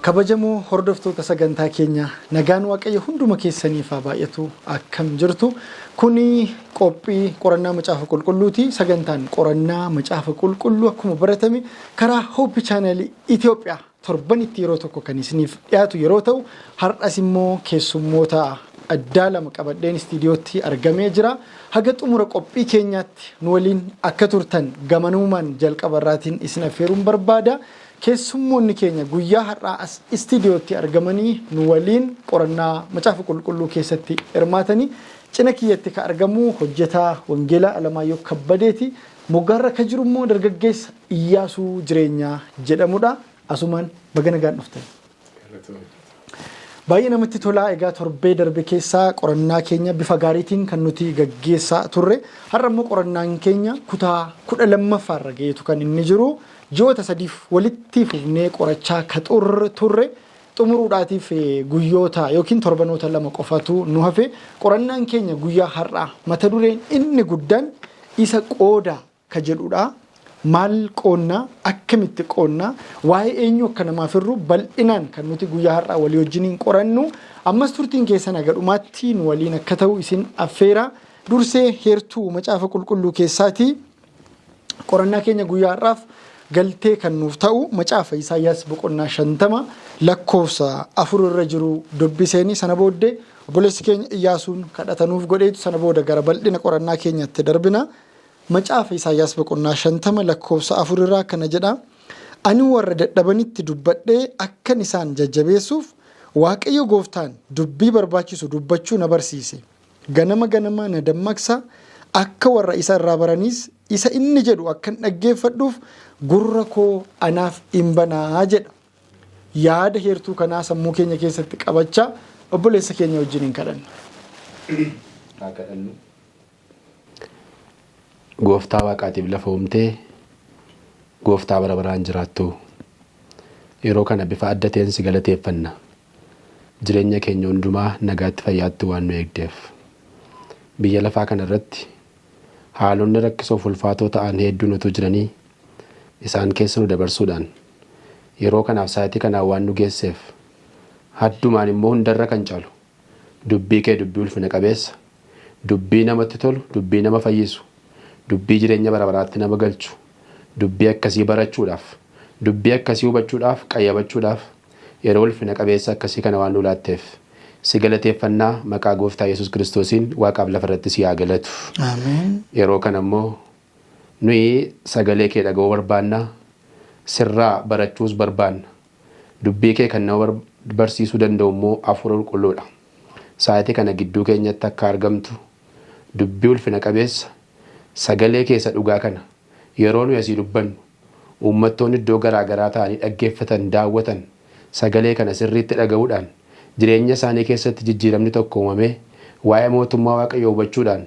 Kabajamoo hordoftoota sagantaa keenya nagaan waaqayyo hunduma keessaniif haa baay'atu akkam jirtu kuni qophii qorannaa macaafa qulqulluuti sagantaan qorannaa macaafa qulqulluu akkuma baratame karaa Hope Channel Itoophiyaa torbanitti yeroo tokko kan isiniif dhiyaatu yeroo ta'u har'as immoo keessummoota addaa lama qabadheen istiidiyootti argamee jira haga xumura qophii keenyaatti nu waliin akka turtan gamanumaan jalqabarraatiin isin affeeruun barbaada. Keessummoonni keenya guyyaa har'aa as istiidiyootti argamanii nu waliin qorannaa macaafa qulqulluu keessatti hirmaatanii cina kiyyatti ka argamu hojjetaa wangeelaa Alamaayyoo Kabbadeeti. Moggaarra ka jiru immoo dargaggeessa Iyyaasuu Jireenyaa jedhamudha. Asumaan baga nagaan dhuftan. Baay'ee namatti tolaa. Egaa torbee darbe keessaa qorannaa keenya bifa gaariitiin kan nuti gaggeessaa turre. Har'a immoo qorannaan keenya kutaa 12ffaarra geetu kan inni jiru. Ji'oota sadiif walitti fufnee qorachaa ka turre xumuruudhaatiif guyyoota yookiin torbanoota lama qofatu nu hafe. Qorannaan keenya guyyaa har'aa mata dureen inni guddaan isa qooda ka jedhudha. Maal qoonnaa akkamitti qoonnaa waa'ee eenyu akka namaaf irru bal'inaan kan nuti guyyaa har'aa walii wajjiniin qorannu. Ammas turtiin keessan aga dhumaatti nu waliin akka ta'u isin affeera. Dursee heertuu macaafa qulqulluu keessaati qorannaa keenya guyyaa har'aaf galtee kan nuuf ta'u macaafa Isaayyaas boqonnaa 50 lakkoofsa 4 irra jiru dubbiseenii sana booddee obboleessi keenya Iyyaasuun kadhatanuuf godheetu sana booda gara bal'ina qorannaa keenyatti darbina. Macaafa Isaayyaas boqonnaa 50 lakkoofsa 4 irraa kana jedha. Ani warra dadhabanitti dubbadhee akkan isaan jajjabeessuuf Waaqayyo Gooftaan dubbii barbaachisu dubbachuu na barsiise. Ganama ganama na dammaqsa akka warra isa irraa baraniis isa inni jedhu akkan dhaggeeffadhuuf gurra koo anaaf hin banaa jedha. Yaada heertuu kanaa sammuu keenya keessatti qabachaa obboleessa keenya wajjin hin kadhanna. Gooftaa Waaqaatiif lafa uumtee Gooftaa bara baraan jiraattu yeroo kana bifa adda ta'een si galateeffanna. Jireenya keenya hundumaa nagaatti fayyaatti waan nu eegdeef. Biyya lafaa kana irratti haalonni rakkisoo ulfaatoo ta'an hedduun utuu jiranii isaan keessa nu dabarsuudhaan yeroo kanaaf sa'aatii kanaan waan nu geesseef haddumaan immoo hundarra kan caalu dubbii kee dubbii ulfina qabeessa dubbii namatti tolu dubbii nama fayyisu dubbii jireenya bara baraatti nama galchu dubbii akkasii barachuudhaaf dubbii akkasii hubachuudhaaf qayyabachuudhaaf yeroo ulfina qabeessa akkasii kana waan nu laatteef si galateeffannaa maqaa Gooftaa Yesuus Kiristoosiin Waaqaaf lafa irratti si haa galatu. Ameen. Yeroo kana immoo nuyi sagalee kee dhaga'uu barbaanna sirraa barachuus barbaanna dubbii kee kan nama barsiisuu danda'u immoo Hafuura Qulqulluudha. Sa'aatii kana gidduu keenyatti akka argamtu dubbii ulfina qabeessa sagalee keessa dhugaa kana yeroo nuyi asii dubbannu uummattoonni iddoo garaa garaa ta'anii dhaggeeffatan daawwatan sagalee kana sirriitti dhaga'uudhaan jireenya isaanii keessatti jijjiiramni tokko uumamee waa'ee mootummaa Waaqayyoo hubachuudhaan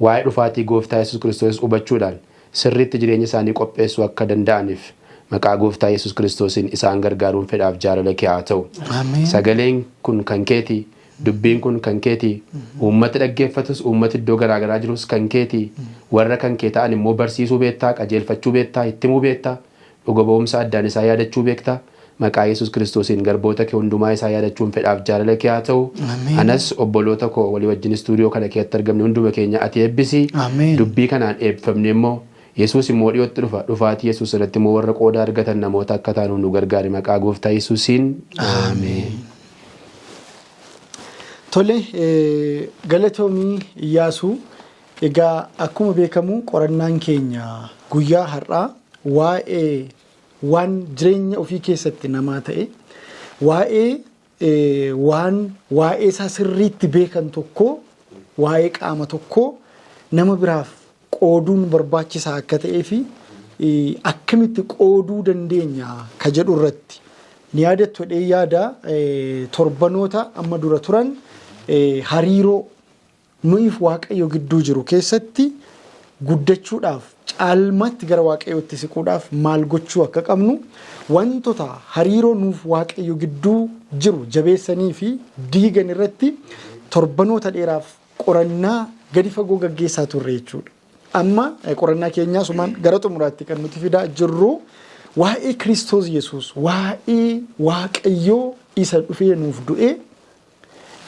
waa'ee dhufaatii Gooftaa Yesuus Kiristoos hubachuudhaan sirriitti jireenya isaanii qopheessuu akka danda'aniif maqaa Gooftaa Yesuus Kiristoosiin isaan gargaaruun fedhaaf jaalala kee haa ta'u. Sagaleen kun kan keeti, dubbiin kun kan keeti, uummata dhaggeeffatus uummata iddoo garaa garaa jirus kan keeti, warra kan kee ta'an immoo barsiisuu beektaa, qajeelfachuu beektaa, ittimuu beektaa, dhuga ba'umsa addaan isaa yaadachuu beektaa. Maqaa Yesuus Kiristoosiin garboota kee hundumaa isaa yaadachuun fedhaaf jaalala kee haa ta'u. Anas obboloota koo walii wajjin istuudiyoo kana keessatti argamne hunduma keenya ati eebbisi. Dubbii kanaan eebbifamne immoo Yesuus immoo dhiyootti dhufa. Dhufaatii Yesuus irratti immoo warra qooda argatan namoota akka taanu nu gargaari maqaa Gooftaa Yesuusiin. Ameen. Tole galatoomii Iyyaasuu. Egaa akkuma beekamu qorannaan keenya guyyaa har'aa waa'ee waan jireenya ofii keessatti namaa ta'e waa'ee isaa sirriitti beekan tokko waa'ee qaama tokko nama biraaf qooduun barbaachisaa akka ta'ee fi akkamitti qooduu dandeenya ka jedhu irratti ni yaadattu dhee yaada torbanoota amma dura turan hariiroo nuyiif Waaqayyo gidduu jiru keessatti guddachuudhaaf caalmatti gara Waaqayyootti siquudhaaf maal gochuu akka qabnu wantoota hariiroo nuuf Waaqayyo gidduu jiru jabeessanii fi diigan irratti torbanoota dheeraaf qorannaa gadi fagoo gaggeessaa turre jechuudha. Amma qorannaa keenyaa sumaan gara xumuraatti kan nuti fidaa jirru waa'ee Kiristoos Yesuus waa'ee Waaqayyoo isa dhufee nuuf du'ee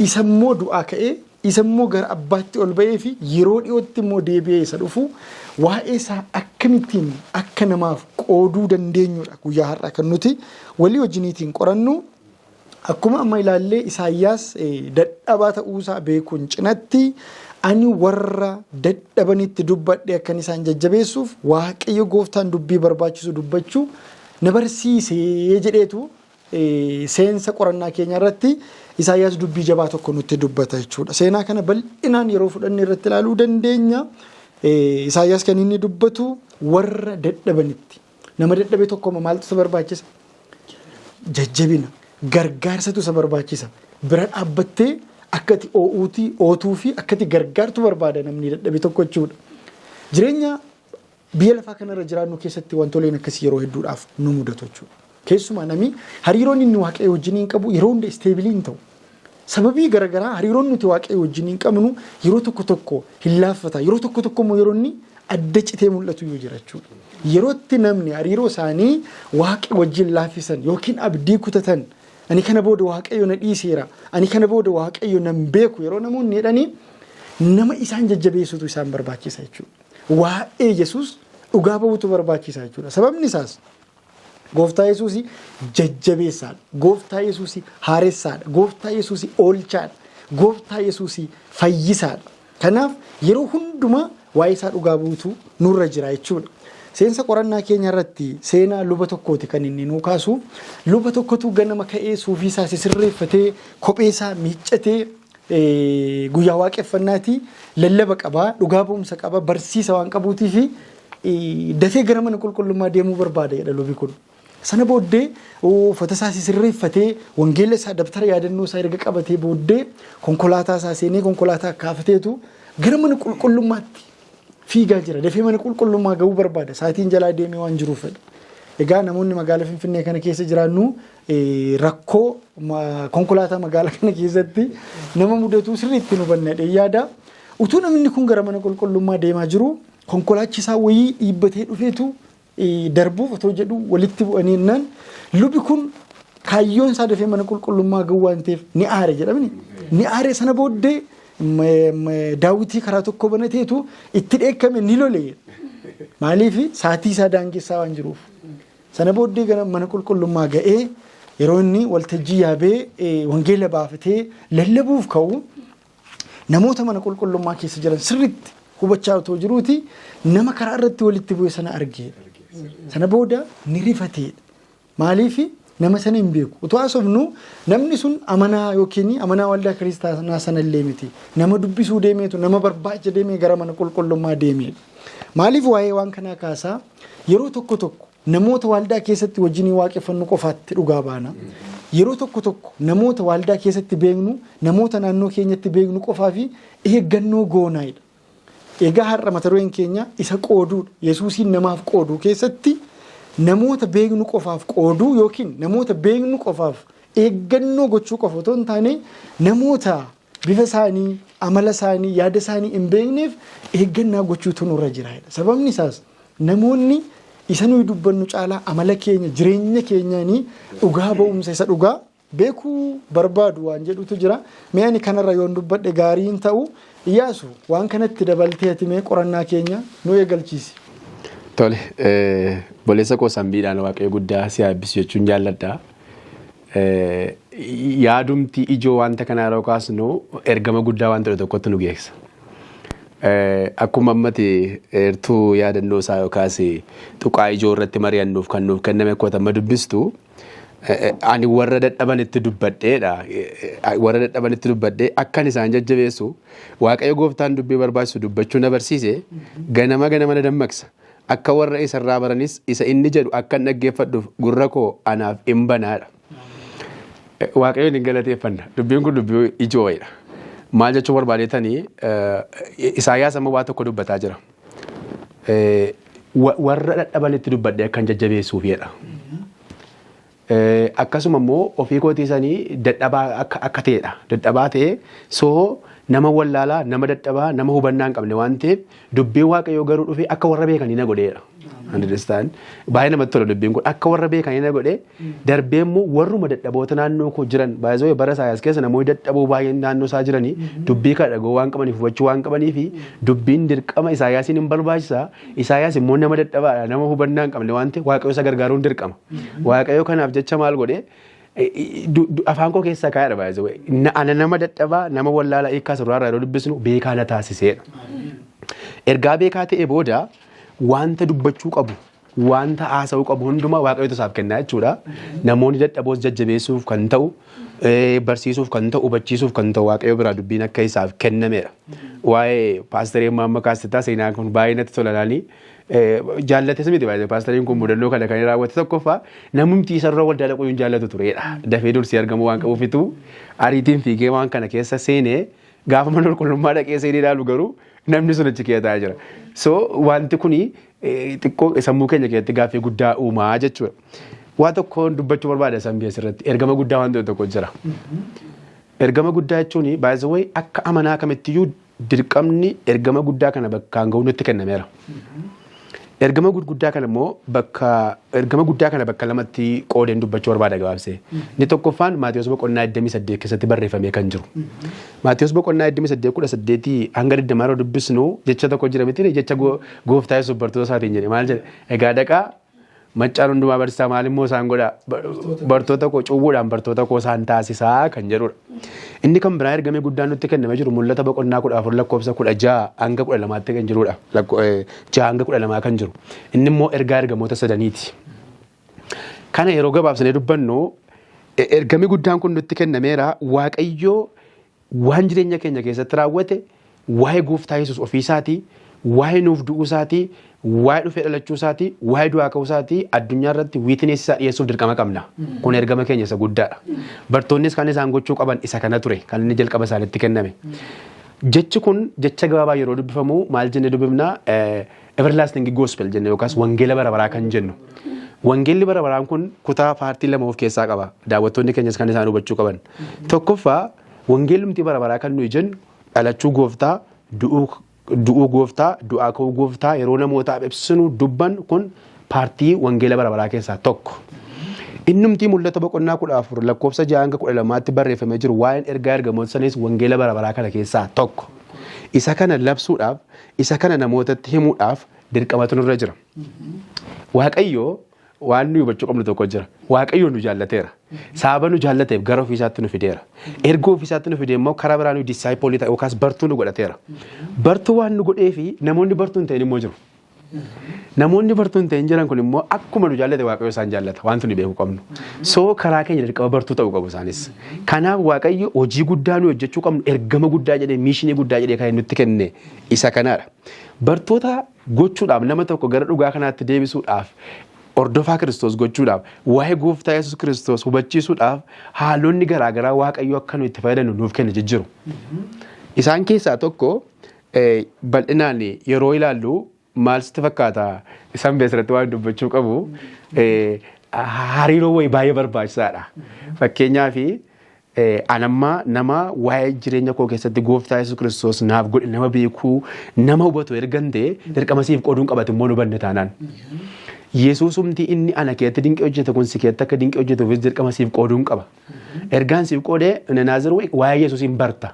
isa immoo du'aa ka'ee isa immoo gara abbaatti ol ba'ee fi yeroo dhiyootti immoo deebi'ee isa dhufu waa'ee isaa akkamittiin akka namaaf qooduu dandeenyudha guyyaa har'aa kan nuti walii wajjiniitiin qorannu. Akkuma amma ilaallee Isaayyaas dadhabaa ta'uusaa beekuun cinatti ani warra dadhabanitti dubbadhe akkan isaan jajjabeessuuf Waaqayyo gooftaan dubbii barbaachisu dubbachuu na barsiisee jedheetu seensa qorannaa keenya irratti Isaayyaas dubbii jabaa tokko nutti dubbata jechuudha. Seenaa kana bal'inaan yeroo fudhannee irratti ilaaluu dandeenya. Isaayyaas kan inni dubbatu warra dadhabanitti. Nama dadhabe tokko maaltu isa barbaachisa? Jajjabina. Gargaarsatu isa barbaachisa. Bira dhaabbattee akkati ootuu fi akkati gargaartu barbaada namni dadhabe tokko jechuudha. Jireenya biyya lafaa kanarra jiraannu keessatti wantoleen akkasii yeroo hedduudhaaf nu mudatu jechuudha. Keessumaa namni hariiroon inni Waaqayyo wajjiniin qabu yeroo hunda isteebiliin ta'u. Sababii garaagaraa hariiroon nuti Waaqayyo wajjiniin qabnu yeroo tokko hin laaffata. Yeroo tokko immoo yeroo inni adda citee mul'atu yoo jira jechuudha. Yerootti namni hariiroo isaanii Waaqa wajjin laaffisan yookiin abdii kutatan ani kana booda Waaqayyo na dhiiseera. Ani kana booda Waaqayyo nan beeku yeroo namoonni jedhanii nama isaan jajjabeessutu isaan barbaachisa jechuudha. Waa'ee Yesuus dhugaa bahuutu barbaachisa jechuudha. Sababni isaas Gooftaa Yesuus jajjabeessaadha. Gooftaa Yesuus haaressaadha. Gooftaa Yesuus oolchaadha. Gooftaa Yesuus fayyisaadha. Kanaaf yeroo hundumaa waa'ee isaa dhugaa bahuutu nurra jira jechuudha. Seensa qorannaa keenya irratti seenaa luba tokkooti kan inni nuu kaasu. Luba tokkotu ganama ka'ee suufii isaa sirreeffatee kophee isaa miiccatee guyyaa waaqeffannaati lallaba qabaa, dhugaa ba'umsa qabaa, barsiisa waan qabuutii fi dafee gara mana qulqullummaa deemuu barbaada jedha lubi kun. Sana booddee uffata isaa sirreeffatee wangeela isaa dabtara yaadannoo isaa erga qabatee booddee konkolaataa isaa seenee konkolaataa kaafateetu gara mana qulqullummaatti fiigaa jira. Dafee mana qulqullummaa ga'uu barbaada. Saatiin jalaa deemee waan jiruuf fedha. Egaa namoonni magaalaa Finfinnee kana keessa jiraannu rakkoo konkolaataa magaalaa kana keessatti nama mudatu sirriitti nu hubannadhe yaada. Utuu namni kun gara mana qulqullummaa deemaa jiru konkolaachisaa wayii dhiibbatee dhufeetu darbuuf otoo jedhu walitti bu'aniinnan lubi kun kaayyoon isaa dafee mana qulqullummaa ga'uu waan ta'eef ni aare jedhamni. Ni aare sana booddee Daawitii karaa tokko banateetu itti dheekkame ni lole. Maaliif saatii isaa daangessaa waan jiruuf. Sana booddee gara mana qulqullummaa ga'ee yeroo inni waltajjii yaabee wangeela baafatee lallabuuf ka'u namoota mana qulqullummaa keessa jiran sirriitti hubachaa otoo jiruuti nama karaa irratti walitti bu'e sana argee. Sana booda ni rifatee. Maaliif nama sana hin beeku. Utoo haasofnu namni sun amanaa yookiin amanaa waldaa kiristaanaa sana illee miti. Nama dubbisuu deemeetu nama barbaacha deemee gara mana qulqullummaa deemee. Maaliif waa'ee waan kanaa kaasaa yeroo tokko namoota waldaa keessatti wajjin waaqeffannu qofaatti dhugaa baana. Yeroo tokko namoota waldaa keessatti beeknu namoota naannoo keenyatti beeknu qofaa fi eeggannoo goonaayidha. Egaa har'a mata dureen keenya isa qooduudha. Yesuusiin namaaf qooduu keessatti namoota beeknu qofaaf qooduu yookiin namoota beeknu qofaaf eeggannoo gochuu qofa otoo hin taane namoota bifa isaanii, amala isaanii, yaada isaanii hin beekneef eeggannaa gochuutu nurra jira. Sababni isaas namoonni isa nuyi dubbannu caalaa amala keenya, jireenya keenyaanii dhugaa ba'umsa isa dhugaa beekuu barbaadu waan jedhutu jira. Mee ani kanarra yoon dubbadhe gaarii hin ta'u Iyyaasu waan kanatti dabaltee ati mee qorannaa keenya nu eegalchiisi. Tole, boleessa koo sambiidhaan waaqayyo guddaa si eebbisu jechuun jaalladha. Yaadumti ijoo wanta kanaa yeroo kaasnu ergama guddaa waan ta'e tokkotti nu geessa. Akkuma ammati eertuu yaadannoo isaa yookaas tuqaa ijoo irratti mari'annuuf kan nuuf kenname akkuma amma dubbistu ani warra dadhabanitti dubbadheedha. Warra dadhabanitti dubbadhee akkan isaan jajjabeessu waaqayyo gooftaan dubbii barbaachisu dubbachuu na barsiise ganama na dammaqsa. Akka warra isarraa baranis isa inni jedhu akkan dhaggeeffadhuuf gurra koo anaaf hin banaadha. Waaqayyoon hin galateeffanna. Dubbiin kun dubbii ijoodha. Maal jechuun barbaadeetanii Isaayyaas amma waa tokko dubbataa jira. Warra dadhabanitti dubbadhee akkan jajjabeessuufidha. Akkasuma immoo ofii kootiisanii dadhabaa akka ta'edha. Dadhabaa ta'ee soo nama wallaalaa, nama dadhabaa, nama hubannaa hin qabne waan ta'eef dubbii waaqayyoo garuu dhufee akka warra beekanii na godheedha. Understand? Baay'ee namatti tola dubbiin kun akka warra beekan inni godhee darbee immoo warruma dadhaboota naannoo koo jiran baay'ee bara Isaayaas keessa namoonni dadhaboo baay'een naannoo isaa jiranii dubbii kana dhagoo waan qabaniif hubachuu waan qabaniif dubbiin dirqama Isaayaasiin hin barbaachisa. Isaayaas immoo nama dadhabaadha nama hubannaa hin qabne waan ta'eef Waaqayyo isa gargaaruun dirqama. Waaqayyo kanaaf jecha maal godhee afaan koo keessaa kaayadha baay'ee ana nama dadhabaa nama wallaalaa eekkaas irraa yeroo dubbisnu beekaa na taasiseedha. Ergaa beekaa ta'e booda wanta dubbachuu qabu wanta haasa'uu qabu hundumaa Waaqayyotu isaaf kennaa jechuudha. Namoonni dadhaboos jajjabeessuuf kan ta'u barsiisuuf kan ta'u hubachiisuuf kan ta'u Waaqayyo biraa dubbiin akka isaaf kennameedha. Waa'ee paastaree Maamma Kaastitaa seenaa kun baay'ee natti tolanaanii jaallates miti baay'ee paastariin kun mudannoo kana kan raawwate tokkoffaa namumti isarra waldaa dhaquu hin jaallatu turedha. Dafee dursee argamu waan qabuufitu ariitiin fiigee waan kana keessa seenee gaafa mana qulqullummaa dhaqee seenee ilaalu garuu namni sun achi keessa jira. So wanti kuni xiqqoo sammuu keenya keessatti gaaffii guddaa uumaa jechuudha. Waa tokko dubbachuu barbaada sammuu irratti ergama guddaa waan tokko jira. Ergama guddaa jechuun baay'ee akka amanaa kamittiyyuu dirqamni ergama guddaa kana bakkaan ga'u nutti kennameera. Ergama guddaa kana immoo ergama guddaa kana bakka lamatti qoodeen dubbachuu barbaada gabaabsee. Inni tokkoffaan Maatiyos boqonnaa 28 keessatti barreeffamee kan jiru. Maatiyos boqonnaa 28:18 hanga 20 irra dubbisnu jecha tokko jira miti jecha gooftaa Yesuus bartoota isaatiin jedhe maal jedhe egaa dhaqaa maccaan hundumaa barsiisaa maal immoo isaan godha bartoota koo cuubuudhaan bartoota koo isaan taasisaa kan jedhudha. Inni kan biraa ergamee guddaan nutti kennamee jiru mul'ata boqonnaa 14 lakkoofsa 16 hanga 12 kan jirudha. 6 hanga 12 kan jiru. Inni immoo ergaa ergamoota sadaniiti. Kana yeroo gabaabsanee dubbannu ergamii guddaan kun nutti kennameera Waaqayyoo waan jireenya keenya keessatti raawwate waa'ee gooftaa Yesuus ofiisaatii waa'ee nuuf du'uu isaatii waa'ee dhufee dhalachuu isaatii waa'ee du'aa ka'uu isaatii addunyaa irratti wiitnees isaa dhiyeessuuf dirqama qabna. Kun ergama keenya isa guddaadha. Bartoonnis kan isaan gochuu qaban isa kana ture kan inni jalqaba isaanitti kenname. Jechi kun jecha gabaabaa yeroo dubbifamu maal jennee dubbifna everlasting gospel jennee yookaas wangeela bara baraa kan jennu. Wangeelli bara baraan kun kutaa paartii lama of keessaa qaba. Daawwattoonni keenyas kan isaan hubachuu qaban. Tokkoffaa wangeellumti bara baraa kan nuyi jennu dhalachuu gooftaa du'uu gooftaa du'aa ka'uu gooftaa yeroo namootaaf ibsinu dubban kun paartii wangeela bara baraa keessaa tokko. Innumti mul'ata boqonnaa 14 lakkoofsa 6 hanga 12tti barreeffamee jiru waa'een ergaa ergamoota sanis wangeela bara baraa kana keessaa tokko. Isa kana labsuudhaaf isa kana namootatti himuudhaaf dirqamatu nurra jira. Waaqayyo waan nuyi hubachuu qabnu tokko jira. Waaqayyo nu jaallateera. Sababa nu jaallateef gara ofiisaatti nu fideera. Erga ofiisaatti nu fidee immoo karaa biraa nu disaayipoolii ta'e yookaas bartuu nu godhateera. Bartuu waan nu godhee fi namoonni bartuu hin ta'in immoo jiru. Namoonni bartuu hin ta'in jiran kun immoo akkuma nu jaallate Waaqayyo isaan jaallata wanti nu beekuu qabnu. So karaa keenya dirqama bartuu ta'uu qabu isaanis. Kanaaf Waaqayyo hojii guddaa nu hojjechuu qabnu ergama guddaa jedhee miishinii guddaa jedhee kan nutti kenne isa kanaadha. Bartoota gochuudhaaf nama tokko gara dhugaa kanaatti deebisuudhaaf ordofaa Kiristoos gochuudhaaf waa'ee gooftaa Yesuus Kiristoos hubachiisuudhaaf haalonni garaagaraa Waaqayyo akka nu itti fayyadamnu nuuf kenna jijjiiru. Isaan keessaa tokko bal'inaan yeroo ilaallu maal sitti fakkaata isaan beesirratti waan dubbachuu qabu hariiroo wayii baay'ee barbaachisaadha. Fakkeenyaaf anammaa nama waa'ee jireenya koo keessatti gooftaa Yesuus Kiristoos naaf godhe nama beekuu nama hubatu ergan ta'e dirqama siif qooduun qabate immoo nu banne taanaan. Yesuusumti inni ana keetti dinqii hojjete kun si keetti akka dinqii hojjetuufis dirqama siif qooduun qaba. Ergaan siif qoodee Naaziru waa'ee Yesuusiin barta.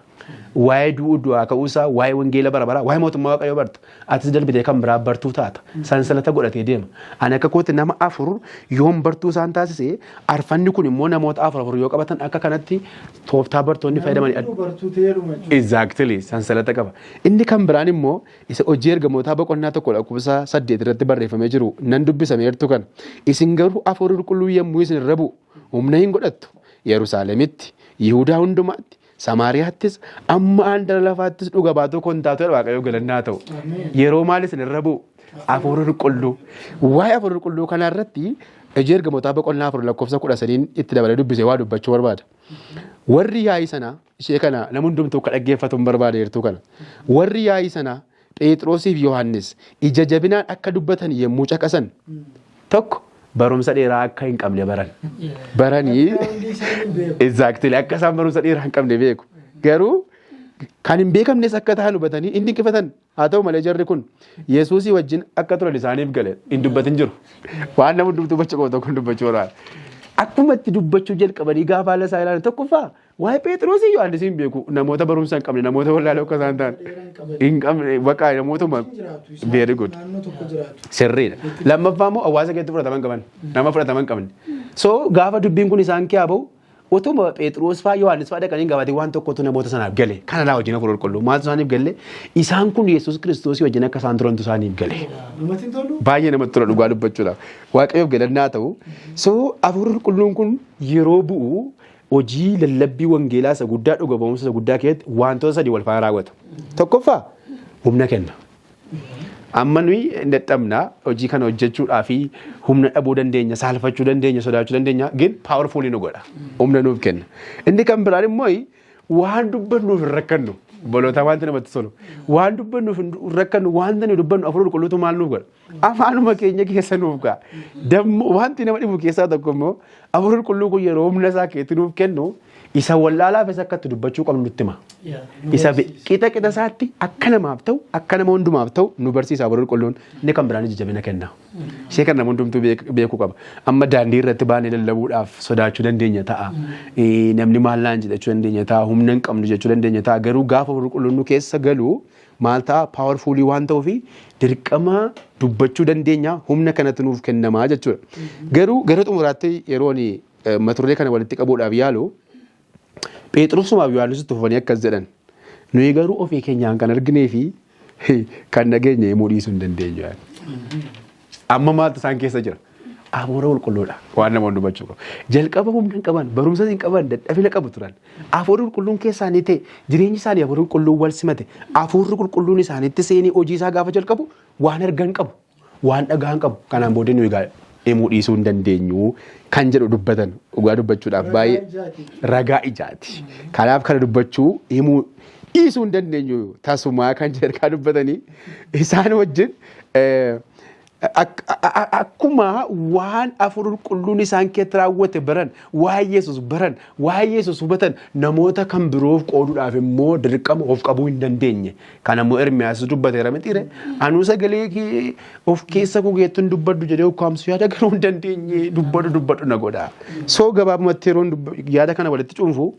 Waa'ee du'aa ka'uusaa, waa'ee wangeela bara baraa, waa'ee mootummaa Waaqayyoo barta. Atis darbitee kan biraa bartuu taata. Sansalata godhatee deema. Ani akka kootti nama 4 yoon bartuu isaan taasise arfanni kun immoo namoota 4 yoo qabatan akka kanatti tooftaa bartoonni fayyadaman. Exactly sansalata qaba. Inni kan biraan immoo isa hojii ergamootaa boqonnaa tokko lakkoofsa 8 irratti barreeffamee jiru nan dubbisameertu kana. Isin garuu Hafuura Qulqulluu yommuu isin irra bu'u humna hin godhattu. Yerusaalemitti, Yihuudaa hundumaatti, Samaariyaattis amma andara lafaattis dhuga baatoo kon taatu Waaqayyoo galannaa ta'u. Yeroo maal isin irra bu'u Hafuura Qulqulluu. Waa'ee Hafuura Qulqulluu kana irratti hojii ergamootaa boqonnaa 4 lakkoofsa 13 itti dabalee dubbisee waa dubbachuu barbaada. Warri yaa'ii sana ishee kana nama hundumtuu akka dhaggeeffatu barbaadeertu kana. Warri yaa'ii sana Phexrosii fi Yohaannis ija jabinaan akka dubbatan yommuu caqasan tokko barumsa dheeraa akka hin qabne baranii exactly akka isaan barumsa dheeraa hin qabne beeku. Garuu kan hin beekamnes akka ta'an hubatanii inni qifatan haa ta'u malee jarri kun Yesuusii wajjin akka turan isaaniif gale hin dubbatin jiru. Waan nama dubbachuu qabu tokko dubbachuu irraa. Akkuma itti dubbachuu jalqabanii gaafa haala isaa ilaalan tokkoffaa waa'ee Phexros iyyuu Yohaannis hin beeku namoota barumsa hin qabne namoota wallaaloo akka isaan ta'an hin qabne bakka namootuma very good sirriidha. Lammaffaa immoo hawaasa keessatti fudhataman qaban nama fudhataman qabne. So gaafa dubbiin kun isaan kee ba'u otuma Phexros faa Yohaannis faa dhaqanii gabatee waan tokkotu namoota sanaaf gale kana laa wajjin akka qulqulluu maaltu isaaniif galle isaan kun Yesuus Kiristoos wajjin akka isaan turantu isaaniif gale. Baay'ee namatti tola dhugaa dubbachuudhaaf waaqayyoof galannaa ta'u. So hafuurri qulqulluun kun yeroo bu'u hojii lallabbii wangeelaa isa guddaa dhuga ba'umsa isa guddaa keessatti wantoota sadii wal faana raawwata. Tokkoffaa humna kenna. Amma nuyi dadhabna hojii kana hojjechuudhaa fi humna dhabuu dandeenya saalfachuu dandeenya sodaachuu dandeenya gin powerfully nu godha humna nuuf kenna. Inni kan biraan immoo waan dubbannuuf hin rakkannu boloota wanti namatti tolu waan dubbannuuf hin rakkannu wanta nu dubbannu hafuura qulqulluutu maal nuuf godha afaanuma keenya keessa nuuf ga'a. Dammo wanti nama dhibu keessaa tokko immoo hafuura qulqulluu kun yeroo humna isaa keessatti nuuf kennu isa wallaalaaf isa akka itti dubbachuu qabnu nutti hima. Isa qixa isaatti akka namaaf ta'u akka nama hundumaaf ta'u nu barsiisa hafuurri qulqulluun inni kan biraan jajjabina kenna. Ishee kan nama hundumtuu beekuu qaba. Amma daandii irratti baanee lallabuudhaaf sodaachuu dandeenya ta'a. Namni maal naan jedhachuu dandeenya ta'a. Humna hin qabnu jechuu dandeenya ta'a. Garuu gaafa hafuurri qulqulluun nu keessa galu maal ta'a paawerfuulii waan ta'uufi dirqama dubbachuu dandeenya humna kanatti nuuf kennamaa jechuudha. Garuu gara xumuraatti yeroon maturree kana walitti qabuudhaaf yaalu Phexrosumaaf Yohaannisitti dhufanii akkas jedhan nuyi garuu ofii keenyaan kan arginee fi kan nageenye himuu dhiisuu hin dandeenyu. Amma maaltu isaan keessa jira? Hafuura qulqulluudha waan nama dubbachuu qabu. Jalqaba humna hin qaban barumsa hin qaban dadhabina qabu turan. Hafuurri qulqulluun keessaanii ta'e jireenyi isaanii hafuurri qulqulluun wal simate hafuurri qulqulluun isaaniitti seenii hojii isaa gaafa jalqabu waan argan qabu waan dhagaan qabu kanaan booda nuyi himuu dhiisuu hin dandeenyu kan jedhu dubbatan dhugaa dubbachuudhaaf baay'ee ragaa ijaati. Kanaaf kana dubbachuu himuu dhiisuu hin dandeenyu tasumaa kan jedhu dubbatanii isaan wajjin akkuma waan hafuurri qulqulluun isaan keessatti raawwate baran waa'ee Yesuus baran waa'ee Yesuus hubatan namoota kan biroof qooduudhaaf immoo dirqama of qabuu hin dandeenye. Kan ammoo Ermiyaas dubbateera mitiire anuu sagalee of keessa kugeettu hin dubbaddu jedhee ukkaamsu yaada garuu hin dandeenye dubbadhu na godha. So gabaabumatti yeroon yaada kana walitti cuunfu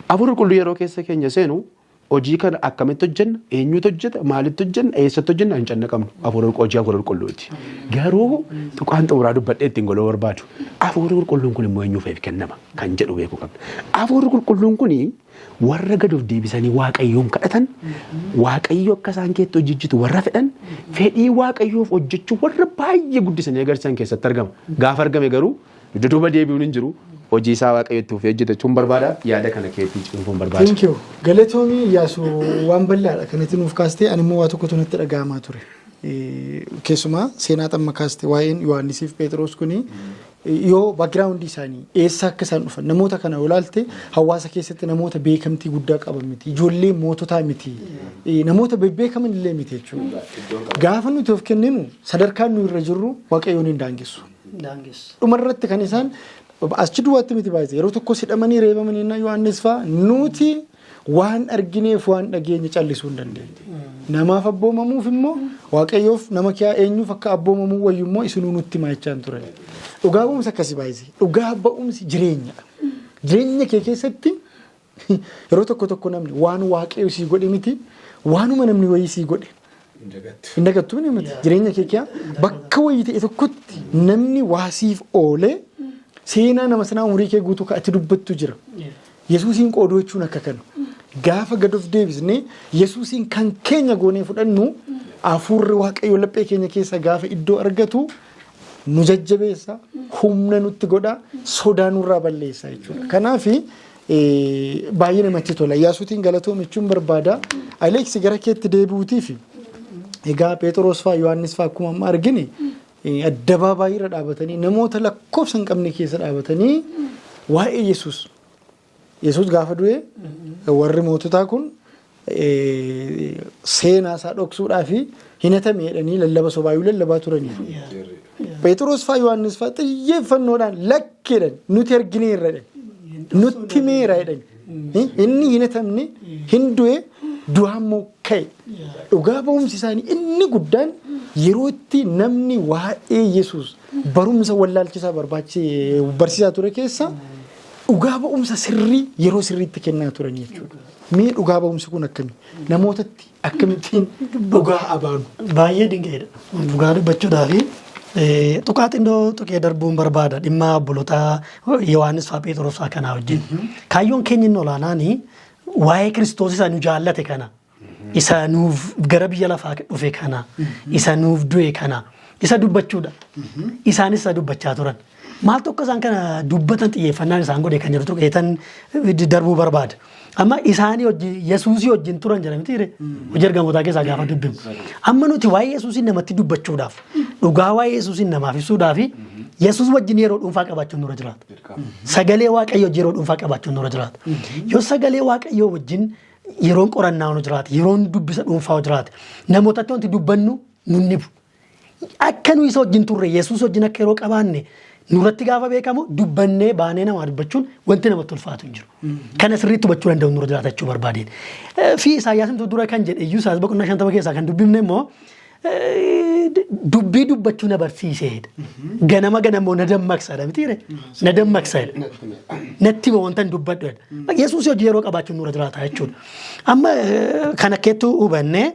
hafuurri qulqulluu yeroo keessa keenya seenu hojii kana akkamitti hojjenna eenyutu hojjeta maalitti hojjenna eessatti hojjenna hin canna qabnu hafuura qulqulluuti. Garuu tuqaan xumuraa dubbadhee ittiin goloo barbaadu hafuurri qulqulluun kun immoo eenyuuf kennama kan jedhu beekuu qabna. Hafuurri qulqulluun kun warra gad of deebisanii waaqayyoon kadhatan waaqayyo akka isaan keessatti hojjechitu warra fedhan fedhii waaqayyoof hojjechuu warra baay'ee guddisanii agarsiisan keessatti argama. Gaafa argame garuu dudduuba deebi'uun hin jiru. Hojii isaa waaqayyotti of hojjetachuun barbaada yaada kana keetti cuunfuun barbaada. Thank you. Galatoomii Iyyaasuu waan bal'aadha kanatti nuuf kaastee ani immoo waa tokkotu natti dhaga'amaa ture. Keessumaa seenaa xamma kaaste waa'een Yohaannisiif Phexros kuni yoo background isaanii eessa akka isaan dhufan namoota kana olaalte hawaasa keessatti namoota beekamtii guddaa qaban miti ijoollee moototaa miti namoota bebbeekaman illee miti jechuudha. Gaafa nuti of kenninu sadarkaan nu irra jirru waaqayyoon hin daangessu. Dhumarratti kan isaan achi duwwaatti miti baay'ee yeroo tokko sidhamanii reebamanii na Yohaannis faa nuti waan argineef waan dhageenye callisuu hin dandeenye. Namaaf abboomamuuf immoo waaqayyoof nama kiyaa eenyuuf akka abboomamuu wayyu immoo isinuu nutti maachaan turan. Dhugaa ba'umsi akkasii baay'ee dhugaa ba'umsi jireenyadha. Jireenya kee keessatti yeroo tokko namni waan waaqayyo sii godhe miti waanuma namni wayii sii godhe. Indagattuu ni miti jireenya kee kiyaa bakka wayii ta'e tokkotti namni waasiif oolee seenaa nama sanaa umurii kee guutuu ka'atti dubbattu jira. Yesuusiin qooduu jechuun akka kana. Gaafa gad of deebisnee Yesuusiin kan keenya goonee fudhannu hafuurri waaqayyo laphee keenya keessa gaafa iddoo argatu nu jajjabeessa humna nutti godha sodaa nurraa balleessa jechuudha. Kanaaf baay'ee namatti tola. Iyyaasuutiin galatoomachuun barbaada. Aleeksi gara keetti deebi'uutiif egaa Phexros faa Yohaannis faa akkuma amma argine addabaabaayii irra dhaabatanii namoota lakkoofsa hin qabne keessa dhaabatanii waa'ee Yesuus gaafa du'e warri moototaa kun seenaa isaa dhoksuudhaa fi hinatame jedhanii lallaba sobaayuu lallabaa turanii. Phexros faa Yohaannis faa xiyyeeffannoodhaan lakkeedhan nuti argineerra jedhan nutti meera jedhan Inni hin hatamne hin du'e du'aa immoo ka'e. Dhugaa ba'umsi isaanii inni guddaan yeroo itti namni waa'ee Yesuus barumsa wallaalchisaa barsiisaa ture keessa dhugaa ba'umsa sirrii yeroo sirriitti kennaa turan jechuudha. Mee dhugaa ba'umsi kun akkamii namootatti akkamittiin dhugaa abaanu? Baay'ee dinqeedha. Dhugaa dubbachuudhaafi Tuqaaxindoo tuqee darbuun barbaada dhimma obboloota Yohaannis fa'aa Phexros fa'aa kanaa wajjin. Kaayyoon keenya inni olaanaanii waa'ee Kiristoos isa nu jaallate kana, isa nuuf gara biyya lafaa dhufe kana, isa nuuf du'e kana, isa dubbachuudha. Isaanis isa dubbachaa turan. Maal tokko isaan kana dubbatan xiyyeeffannaan isaan godhe kan jiru tuqeetan darbuu barbaada. Amma isaanii wajjin Yesuusii wajjin turan jedhamti ture. Hojii ergamootaa keessaa gaafa dubbimu. Amma nuti waa'ee Yesuusii namatti dubbachuudhaaf, dhugaa waa'ee Yesuusii namaaf ibsuudhaaf Yesuus wajjin yeroo dhuunfaa qabaachuun nurra jiraata. Sagalee Waaqayyoo yeroo dhuunfaa qabaachuun nurra jiraata. Yoo sagalee Waaqayyoo wajjin yeroon qorannaa nu jiraata, yeroon dubbisa dhuunfaa jiraata, namootatti wanti dubbannu nun nibu. Akka nu isa wajjin turre Yesuus wajjin akka yeroo qabaanne nurratti gaafa beekamu dubbannee baanee namaa dubbachuun wanti namatti ulfaatu hin jiru. Kana sirriitti hubachuu danda'u nurra jiraatachuu barbaadeen. Fi Isaayyaasni dura kan jedhe iyyuu Isaayyaas boqonnaa 50 keessaa kan dubbifne immoo dubbii dubbachuu na barsiiseedha. Ganama ganamoo na dammaqsaadha mitiire? Na dammaqsaadha. Natti hima wanta hin dubbadhuudha. Yesuus hojii yeroo qabaachuun nurra jiraata jechuudha. Amma kan akkeettuu hubannee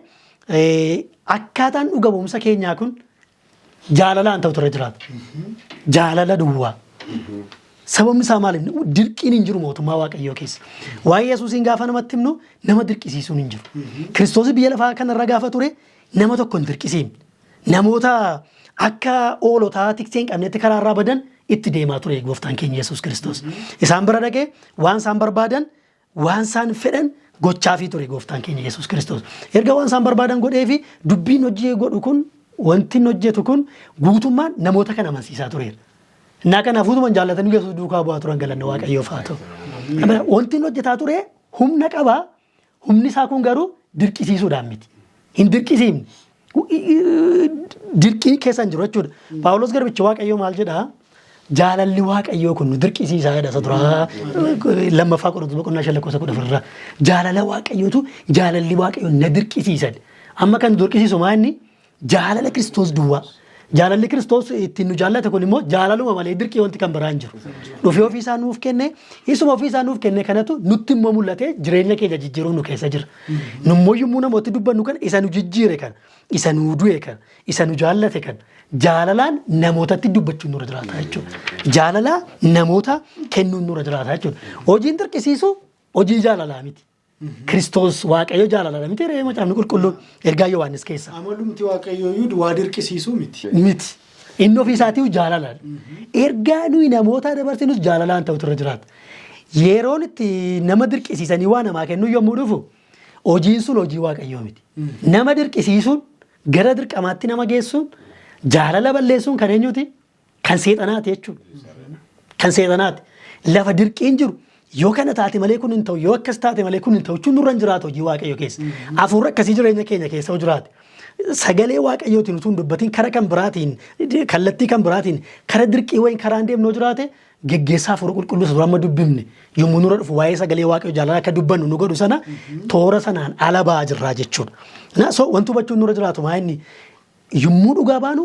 akkaataan dhuga ba'umsa keenyaa kun jaalalaan ta'u turre jiraata. Jaalala duwwaa. Sababni isaa maali? Dirqiin hin jiru mootummaa Waaqayyoo keessa. Waa'ee Yesuusiin gaafa namatti himnu nama dirqisiisuun hin jiru. Kiristoos biyya lafaa kanarra gaafa ture nama tokko hin dirqisiin. Namoota akka oolotaa tiksee hin qabnetti karaarraa badan itti deemaa ture gooftaan keenya Yesuus Kiristoos. Isaan bira dhaqee waan isaan barbaadan, waan isaan fedhan gochaafii ture gooftaan keenya Yesuus Kiristoos. Erga waan isaan barbaadan godhee fi dubbiin hojii godhu kun wanti hojjetu kun guutummaan namoota kan amansiisaa tureera. Innaa kanaafuu jaallatanii Yesuus duukaa bu'aa turan galanna Waaqayyoof haa ta'u. Wanti hojjetaa ture humna qabaa. Humni isaa kun garuu dirqisiisuudhaan miti. Hin dirqisiifne. Dirqii keessa hin jiru jechuudha. Paawulos garbichi Waaqayyoo maal jedhaa? Jaalalli Waaqayyoo kun nu dirqisiisaa jedha isa duraa lammaffaa Qorontos boqonnaa 5:14. Jaalala Waaqayyootu jaalalli Waaqayyoo na dirqisiisan. Amma kan dirqisiisu maa inni? Jaalala Kiristoos duwwaa. Jaalalli Kiristoos ittiin nu jaallate kun immoo jaalaluma malee dirqii wanti kan biraan jiru. Dhufee ofii isaa nuuf kenne, isuma ofii isaa nuuf kenne kanatu nutti immoo mul'ate jireenya keenya jijjiiruu nu keessa jira. Nummoo yommuu namooti dubbannu kan isa nu jijjiire kan, isa nu du'e kan, isa nu jaallate kan, jaalalaan namootatti dubbachuun nurra jiraata jechuudha. Jaalala namoota kennuun nurra jiraata jechuudha. Hojiin dirqisiisu hojii jaalalaa miti. Kiristoos Waaqayyoo jaalalaa miti reema caamni qulqulluun ergaa Yohaannis keessa. Amalumti Waaqayyoo waa dirqisiisuu miti. Miti. Inni ofii isaatii jaalala. Ergaa nuyi namoota dabarsinus jaalalaan ta'u turre jiraata. Yeroon itti nama dirqisiisanii waa namaa kennuu yommuu dhufu hojiin sun hojii Waaqayyoo miti. Nama dirqisiisuun gara dirqamaatti nama geessuun jaalala balleessuun kan eenyuti? Kan seexanaati jechuudha. Kan seexanaati. Lafa dirqiin jiru. Yoo kana taate malee kun hin ta'u, yoo akkas taate malee kun hin ta'u jechuun nurra hin jiraatu hojii Waaqayyoo keessa. Hafuurri akkasii jireenya keenya keessa jiraate. Sagalee Waaqayyootiin utuu hin dubbatiin kara kan biraatiin, kallattii kan biraatiin, kara dirqii wayiin karaan deemnoo jiraate geggeessaa hafuura qulqulluu isa amma dubbifne yommuu nurra dhufu waa'ee sagalee Waaqayyoo jaalala akka dubbannu nu godhu sana toora sanaan ala ba'aa jirraa jechuudha. So wanti hubachuun nurra jiraatu maa inni yommuu dhugaa baanu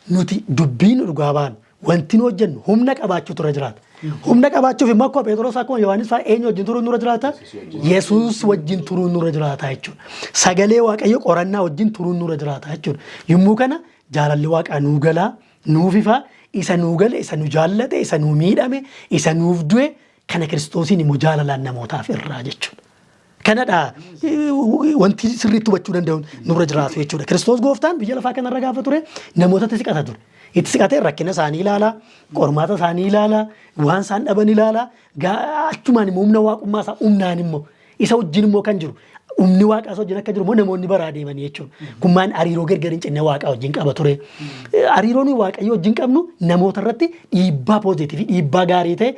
nuti dubbiin dhugaa baanu wanti nu hojjennu humna qabaachuu turre jiraata. Humna qabaachuuf immoo akkuma Phexros akkuma Yohaannis fa'aa eenyu wajjin turuun nurra jiraata? Yesuus wajjin turuun nurra jiraata jechuudha. Sagalee Waaqayyoo qorannaa wajjin turuun nurra jiraata jechuudha. Yommuu kana jaalalli Waaqaa nuu galaa, nuuf ifaa, isa nuu gale, isa nu jaallate, isa nuu miidhame, isa nuuf du'e kana Kiristoosiin immoo jaalalaan namootaaf irraa jechuudha. Kanadha wanti sirriitti hubachuu danda'u nurra jiraatu jechuudha. Kiristoos gooftaan biyya lafaa kanarra gaafa ture namootatti siqata ture. Itti siqatee rakkina isaanii ilaalaa, qormaata isaanii ilaalaa, waan isaan dhaban ilaalaa, achumaan immoo humna waaqummaa isaa humnaan immoo isa wajjin immoo kan jiru. Humni waaqaa isa wajjin akka jiru immoo namoonni baraa deemanii jechuudha. Kun maan hariiroo gargar hin cinne waaqaa wajjin qaba ture. Hariiroon waaqayyoo wajjin qabnu namoota irratti dhiibbaa pooziitiivii dhiibbaa gaarii ta'e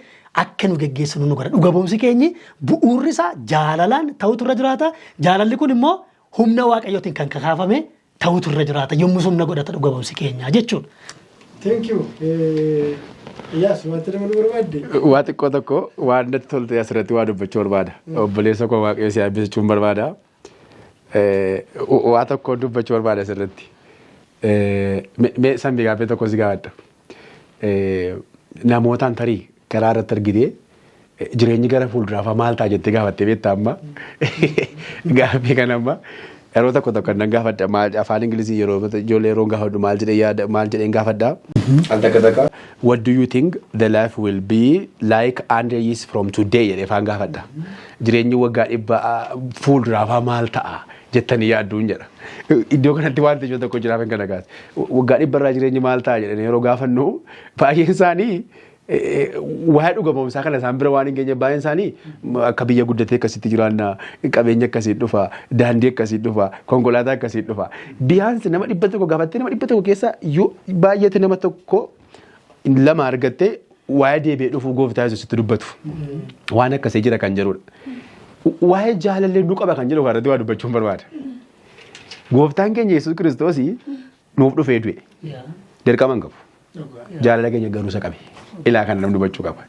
akka nu geggeessinu nu godha. Dhuga ba'umsi keenyi bu'uurri isaa jaalalaan ta'utu irra jiraata. Jaalalli kun immoo humna waaqayyootiin kan kakaafame ta'utu irra jiraata. Yommuu humna godhata dhuga ba'umsi keenyaa jechuudha. Thank you. Yes, wanti nama barbaadde. Waa xiqqoo tokko waan natti tolte asirratti waa dubbachuu barbaada. Obboleessa koo waaqayyo si eebbisachuun barbaada. Waa tokko dubbachuu barbaada asirratti. Mee sambii gaaffii tokko si gaafadha. Namootaan tarii karaa irratti argitee jireenyi gara fuulduraafaa maal ta'a jettee gaafattee beektaa amma. Gaaffii kana amma yeroo tokko tokko nan gaafadha afaan Ingilizii ijoollee yeroo gaafadhu maal jedheen gaafadha. Al takka takka what do you think the life will be like 100 years from today jedhee afaan gaafadha. Jireenyi waggaa 100 fuulduraafaa maal ta'a jettanii yaadduun jedha. Iddoo kanatti waan ta'e tokko jiraaf hin kana kaase. Waggaa 100 irraa jireenyi maal ta'a jedhanii yeroo gaafannu baay'een isaanii waa'ee dhugamumsaa kana isaan bira waan hin geenye baay'een isaanii akka biyya guddatee akkasitti jiraanna qabeenya akkasii dhufa daandii akkasii dhufa konkolaataa akkasii dhufa biyaansi nama 100 gaafattee nama 100 keessa yoo baay'ate nama tokko lama argattee waa'ee deebi'ee dhufuu gooftaa Yesuusitti dubbatu waan akkasii jira kan jedhudha. Waa'ee jaalallee nu qaba kan jedhu irratti waa dubbachuun barbaada. Gooftaan keenya Yesuus Kiristoos nuuf dhufee du'e dirqama hin qabu. Jaalala keenya garuu isa qabe. Ilaa kana namni dubbachuu qaba.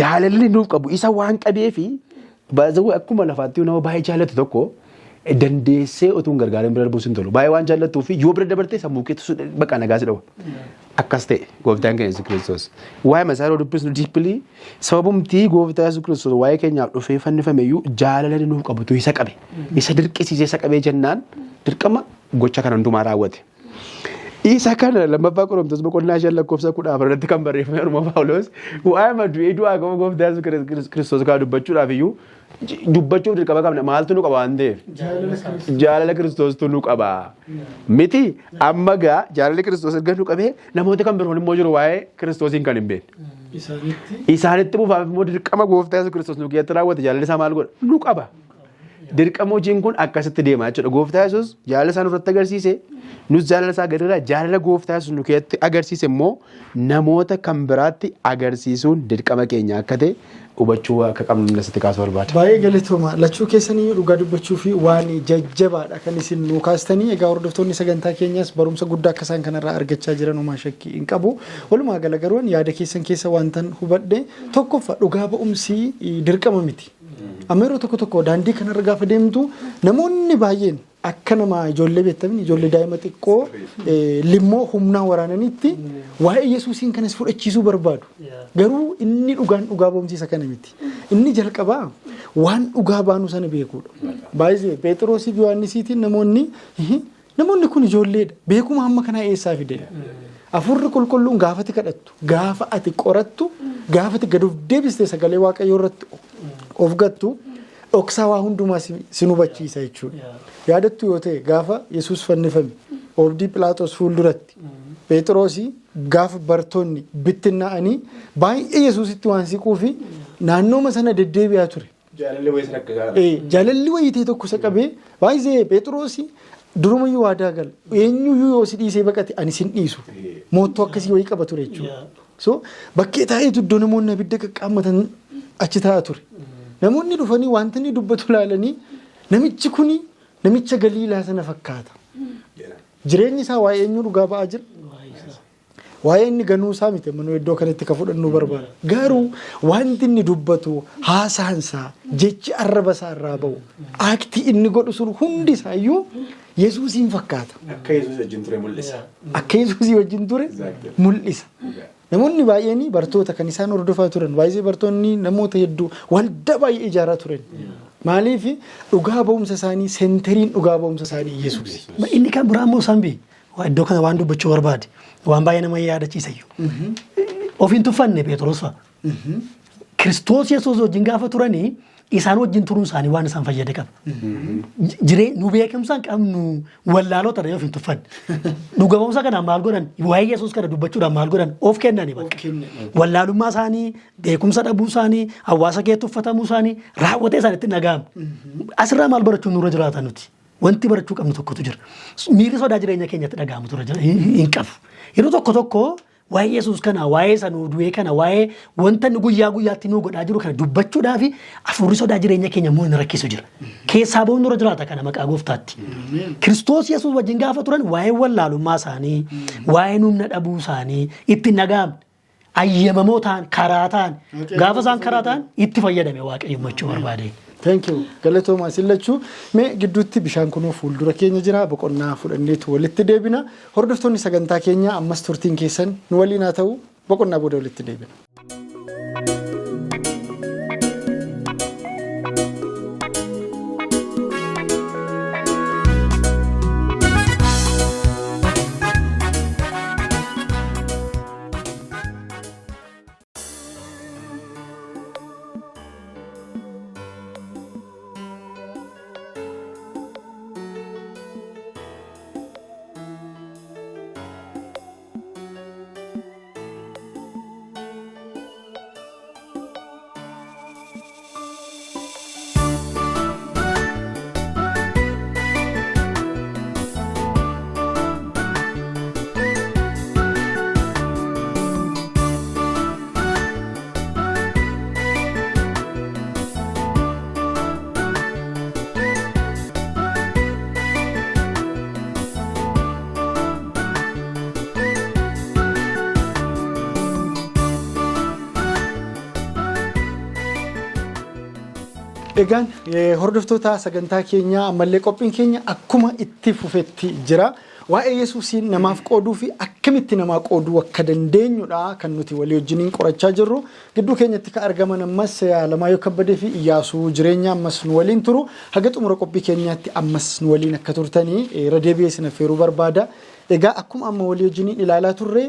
Jaalalli nuuf qabu isa waan qabeefi baay'ee akkuma lafaatti nama baay'ee jaallatu tokko dandeessee utuu hin gargaarin bira darbuus hin tolu. Baay'ee waan jaallattuu fi yoo bira dabartee sammuu keetti bakka nagaasi dhawa. Akkas ta'e gooftaan keenya Yesuus Kiristoos. Waa'ee masaaroo dubbisnu diippilii sababumtii gooftaa Yesuus Kiristoos waa'ee keenyaaf dhufee fannifameyyuu jaalala nuuf qabutu isa qabe. Isa dirqisiisee isa qabee jennaan dirqama gocha kana hundumaa raawwate. Isa kana lammaffaa Qorontos boqonnaa 5:14 irratti kan barreeffame Orma Phaawulos waa'ee madu'ee du'aa qaba gooftaa Yesuus Kiristoos kaa dubbachuudhaaf iyyuu dubbachuuf dirqama qabna maaltu nu qaba waan ta'eef jaalala Kiristoostu nu qaba miti amma gaa jaalala Kiristoos erga nu qabee namoota kan biroon immoo jiru waa'ee Kiristoosiin kan hin beekne isaanitti buufaaf immoo dirqama gooftaa Yesuus Kiristoos nu keessatti raawwate jaalala isaa maal godha nu qaba. Dirqama hojiin kun akkasitti deemaa jechuudha. Gooftaa Yesuus jaalala isaa nurratti agarsiise nus jaalala isaa gadirraa jaalala gooftaa Yesuus nu keessatti agarsiise immoo namoota kan biraatti agarsiisuun dirqama keenya akka ta'e hubachuu akka qabnu nasitti kaasuu barbaada. Baay'ee galatooma lachuu keessanii dhugaa dubbachuu fi waan jajjabaadha kan isin nu kaastanii egaa hordoftoonni sagantaa keenyas barumsa guddaa akka isaan kanarraa argachaa jiran homaa shakkii hin qabu. Walumaa gala garuu yaada keessan keessa wantan hubadhe tokkoffaa dhugaa ba'umsii dirqama miti. Amma yeroo tokko daandii kanarra gaafa deemtu namoonni baay'een akka nama ijoollee beektamni ijoollee daa'ima xiqqoo limmoo humnaa waraananitti waa'ee Yesuusiin kanas fudhachiisuu barbaadu. Garuu inni dhugaa ba'umsiisa kana miti. Inni jalqabaa waan dhugaa baanu sana beekuudha. Baay'ee Phexrosii fi Yohaannisiitiin namoonni kun ijoolleedha. Beekuma hamma kanaa eessaa fide? Afurri qulqulluun gaafati kadhattu gaafa ati qorattu gaafati gad of deebistee sagalee waaqayyoo irratti of gattu dhoksaa waa hundumaa sin hubachiisa jechuudha. Yaadattu yoo ta'e gaafa Yesuus fannifame oobdii Pilaaxoos fuulduratti Phexrosii gaafa bartoonni bittinnaa'anii baay'ee Yesuusitti waan siquu fi naannooma sana deddeebi'aa ture. Jaalalli wayitee tokko isa qabee baay'ee Phexrosii durumayyuu waadaa gala eenyuyyuu yoo si dhiisee baqate ani sin dhiisu moottoo akkasii wayii qaba ture jechuudha. So bakkee taa'eetu iddoo namoonni abidda qaqqaammatan achi taa'aa ture. Namoonni dhufanii wanta inni dubbatu ilaalanii namichi kuni namicha Galiilaa sana fakkaata. Jireenyi isaa waa'ee eenyu dhugaa ba'aa jira? Waa'ee inni ganuu isaa miti manuu iddoo kanatti ka fudhannuu barbaada. Garuu wanti inni dubbatu haasaansaa jechi arraba isaa irraa ba'u aktii inni godhu sun hundi isaayyuu Yesuusiin fakkaata. Akka Yesuus wajjin ture mul'isa. Akka Yesuusii wajjin ture mul'isa. Namoonni baay'een bartoota kan isaan hordofaa turan baay'ee bartoonni namoota hedduu waldaa baay'ee ijaaraa turan. Maaliif dhugaa ba'umsa isaanii seentariin dhugaa ba'umsa isaanii Yesuus. Inni kan biraan immoo sambii iddoo kana waan dubbachuu barbaade waan baay'ee nama yaadachiisayyuu. Ofiin tuffanne Phexros fa'a. Kiristoos Yesuus wajjin gaafa turanii isaan wajjin turuun isaanii waan isaan fayyade qaba. Nu beekumsaan qabnu wallaalota yoo ofiin tuffanne. Dhugaa ba'umsa kanaan maal godhan waa'ee Yesuus kana dubbachuudhaan maal godhan of kennanii bakka. Wallaalummaa isaanii beekumsa dhabuu isaanii hawaasa keessatti uffatamuu isaanii raawwatee isaanitti dhaga'ama. Asirraa maal barachuun nurra jiraata nuti. Wanti barachuu qabnu tokkotu jira. Miirri sodaa jireenya keenyatti dhaga'amu tura jira hin qabu. Yeroo tokko waa'ee Yesuus kana waa'ee sanuu du'ee kana waa'ee wanta nu guyyaa guyyaatti nu godhaa jiru kana dubbachuudhaaf hafuurri sodaa jireenya keenya immoo hin rakkisu jira. Keessaa ba'uun nurra jiraata kana maqaa gooftaatti. Kiristoos Yesuus wajjin gaafa turan waa'ee wallaalummaa isaanii, waa'ee humna dhabuu isaanii itti nagaamne. Ayyamamoo ta'an karaa ta'an gaafa isaan karaa ta'an itti fayyadame waaqayyo machuu barbaade. Thank you. Galatooma sillachuu mee gidduutti bishaan kunoo fuuldura keenya jira boqonnaa fudhanneetu walitti deebina. Hordoftoonni sagantaa keenya ammas turtiin keessan nu waliin haa ta'u boqonnaa booda walitti deebina. Egaan hordoftoota sagantaa keenya ammallee qophiin keenya akkuma itti fufetti jira. Waa'ee Yesuusiin namaaf qooduu fi akkamitti namaa qooduu akka dandeenyudha kan nuti walii wajjiniin qorachaa jirru. Gidduu keenyatti ka argaman ammas Alamaayyoo Kabbadee fi Iyyaasuu Jireenya ammas nu waliin turu. Haga xumura qophii keenyaatti ammas nu waliin akka turtanii irra deebi'ee isin affeeruu barbaada. Egaa akkuma amma walii wajjiniin ilaalaa turre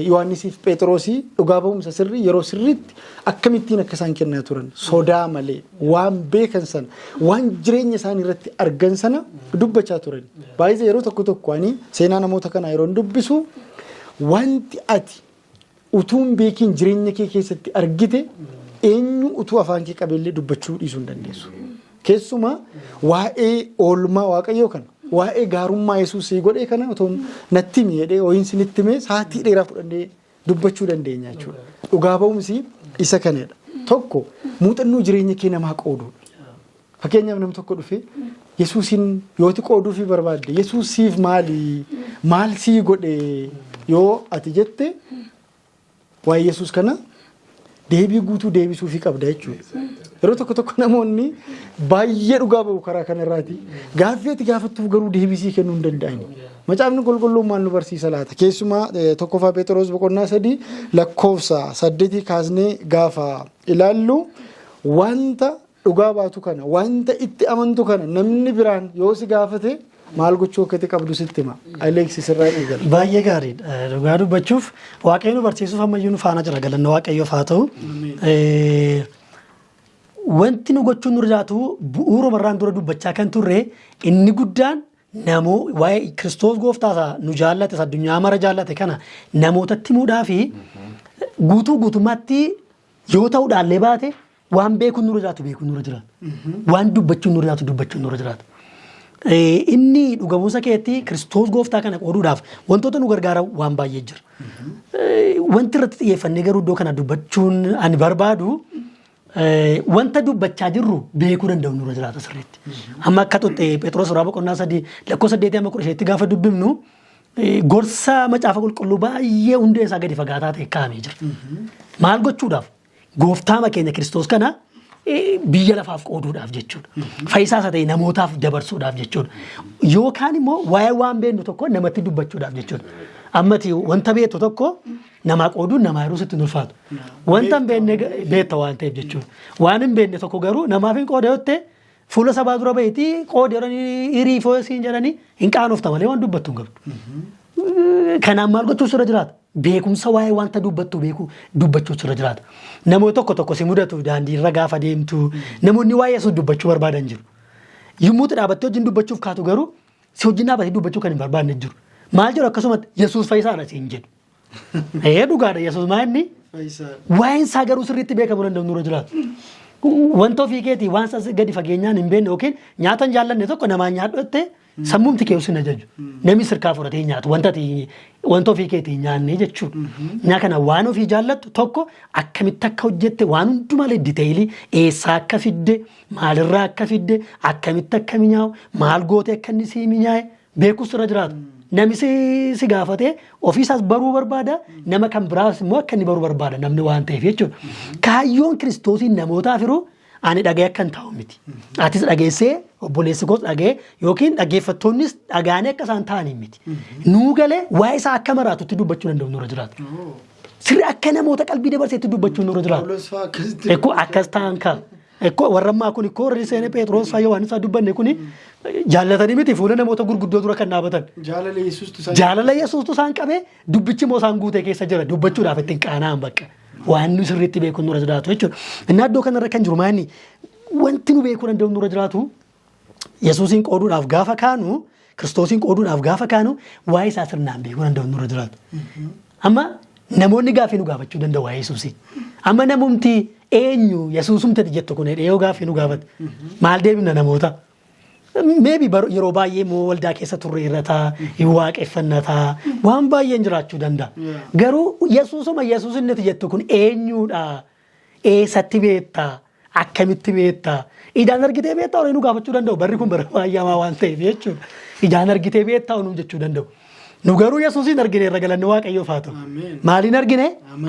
Yohaannisiif Phexroosii dhugaa ba'umsa sirrii yeroo sirriitti akkamittiin akka isaan kennaa turan sodaa malee waan beekan sana waan jireenya isaanii irratti argan sana dubbachaa turan. Baay'ee yeroo tokko tokkoanii seenaa namoota kanaa yeroo dubbisu wanti ati utuun beekiin jireenya kee keessatti argite eenyu utuu afaan kee qabeellee dubbachuu dhiisuu hin dandeessu. Keessumaa waa'ee oolmaa Waaqayyoo kana waa'ee gaarummaa Yesuusii godhee kana otoon natti miidhee ho'iinsi nitti mee sa'aatii dheeraa fudhannee dubbachuu dandeenya jechuudha. Dhugaa ba'umsi isa kanadha. Tokko muuxannoo jireenya kee namaa qoodudha. Fakkeenyaaf namni tokko dhufee Yesuusiin yooti qooduufii barbaadde Yesuusiif maal sii godhee yoo ati jette waa'ee Yesuus kana deebii guutuu deebisuufii qabda jechuudha. Yeroo tokko namoonni baay'ee dhugaa ba'u karaa kanarraati. Gaaffii ati gaafattuuf garuu deebisii kennuu hin danda'ani. Macaafni qulqulluun maal nu barsiisa laata? Keessumaa tokkoffaa Phexros boqonnaa 3 lakkoofsa 8 kaasnee gaafa ilaallu wanta dhugaa baatu kana wanta itti amantu kana namni biraan yoo si gaafate maal gochuu akka qabdu sitti hima. Aleeksis irraa eegala. Baay'ee gaariidha. Dhugaa dubbachuuf waaqayyo nu barsiisuuf ammayyuu nu faana jira galanna waaqayyoof haa ta'u. Wanti nu gochuun nu jiraatu bu'uura marraan dura dubbachaa kan turre inni guddaan namoo waa'ee Kiristoos gooftaa nu jaallate addunyaa mara jaallate kana namootatti himuudhaa fi guutummaatti yoo ta'uudhaallee baate waan beekuun nurra jiraatu beekuun nurra jiraatu. Waan dubbachuun nurra jiraatu dubbachuun nurra jiraatu. Inni dhugamuusa keetti Kiristoos gooftaa kana qooduudhaaf wantoota nu gargaara waan baay'ee jira. Wanti irratti xiyyeeffannee garuu iddoo kana dubbachuun ani barbaadu wanta dubbachaa jirru beekuu danda'u nurra jiraata sirriitti. Amma akka tutte Phexros irraa boqonnaa 3 lakkoofsa 8 gaafa dubbifnu gorsa macaafa qulqulluu baay'ee hundee isaa gadi fagaataa ta'e kaa'amee jira. Maal gochuudhaaf? Gooftaa keenya Kiristoos kana biyya lafaaf qooduudhaaf jechuudha. Fayyisaa isa ta'e namootaaf dabarsuudhaaf jechuudha. Yookaan immoo waa'ee waan beeknu tokko namatti dubbachuudhaaf jechuudha. Ammati wanta beektu tokko namaa qooduun namaa yeroo sitti ulfaatu. Wanta hin beekne beekta waan ta'eef jechuudha. Waan hin beekne tokko garuu namaaf hin qooda yotte fuula sabaa dura bahitii qoodi jedhanii hirii foosiin jedhanii hin qaanofta malee waan dubbattu hin qabdu. Kanaan maal gochuu sirra jiraata? Beekumsa waa'ee wanta dubbattu beeku dubbachuu sirra jiraata. Namoota tokko si mudatu daandii irra gaafa deemtu namoonni waa'ee sun dubbachuu barbaadan jiru. Yommuu dhaabattee wajjin dubbachuuf kaatu garuu si wajjin dhaabatee dubbachuu kan hin barbaanne jiru. Maal jedhu akkasumatti Yesuus fayyisaadha siin jedhu. Dhugaadha Yesuus maa inni? Waa'een isaa garuu sirriitti beekamuu danda'u nurra jiraatu. Wanta ofii keetii waan gadi fageenyaan hin beekne yookiin nyaata hin jaallanne tokko namaan nyaadhotte Sammumti kee usin ajaju. Namni sirkaa fudhatee nyaatu wanta ofii keetii nyaannee jechuudha. Nyaa kana waan ofii jaallattu tokko akkamitti akka hojjette waan hundumaa diteeyilii eessaa akka fidde maalirraa akka fidde akkamitti akka mi'aawu maal gootee akka inni sii mi'aaye beekus irra jiraatu. Namni si gaafatee ofiisaas baruu barbaada nama kan biraas immoo akka inni baruu barbaada namni waan ta'eef jechuudha. Kaayyoon kiristoosiin namootaaf firuu ani dhagee akka hin taa'u miti. Atis dhageessee obboleessi koos dhagee yookiin dhaggeeffattoonnis dhagaanii akka isaan ta'anii miti. Nuu galee waa'ee isaa akka maraatutti dubbachuu danda'u nurra jiraatu. Sirri akka namoota qalbii dabarseetti dubbachuu nurra jiraatu. Ekkoo akkas ta'an kaa. Ekkoo warra ammaa kun ikkoo warri seenee Pheexroos fa'aa Yohaannis fa'aa dubbanne kuni jaallatanii miti fuula namoota gurguddoo dura kan dhaabatan. Jaalala Yesuustu isaan qabee dubbichi immoo isaan guutee keessa jira dubbachuudhaaf ittiin qaana'an bakka. Waan nu sirriitti beekuun nurra jiraatu jechuudha. Inni iddoo kanarra kan jiru maanni wanti nu beekuu danda'u nurra jiraatu Yesuusiin qooduudhaaf gaafa kaanu Kiristoosiin qooduudhaaf gaafa kaanu waa'ee isaa sirnaan beekuu danda'u nurra jiraatu. Amma namoonni gaafii nu gaafachuu danda'u waa'ee Yesuusii. Amma namumti eenyu Yesuusumtati jettu kun dhiyoo gaafii nu gaafate maal deebina namoota. Maybe yeroo baay'ee immoo waldaa keessa turre irrataa waaqeffannataa waan baay'een jiraachuu danda'a. Garuu Yesuusuma Yesuusinnati jettu kun eenyuudha? Eessatti beektaa? Akkamitti beektaa? Ijaan argitee beektaa nu gaafachuu danda'u. Barri kun bara baay'amaa waan ta'eef jechuudha. Ijaan argitee beektaa nu jechuu danda'u. Nu garuu Yesuusin argine irra galanne Waaqayyoof haa ta'u. Maaliin argine?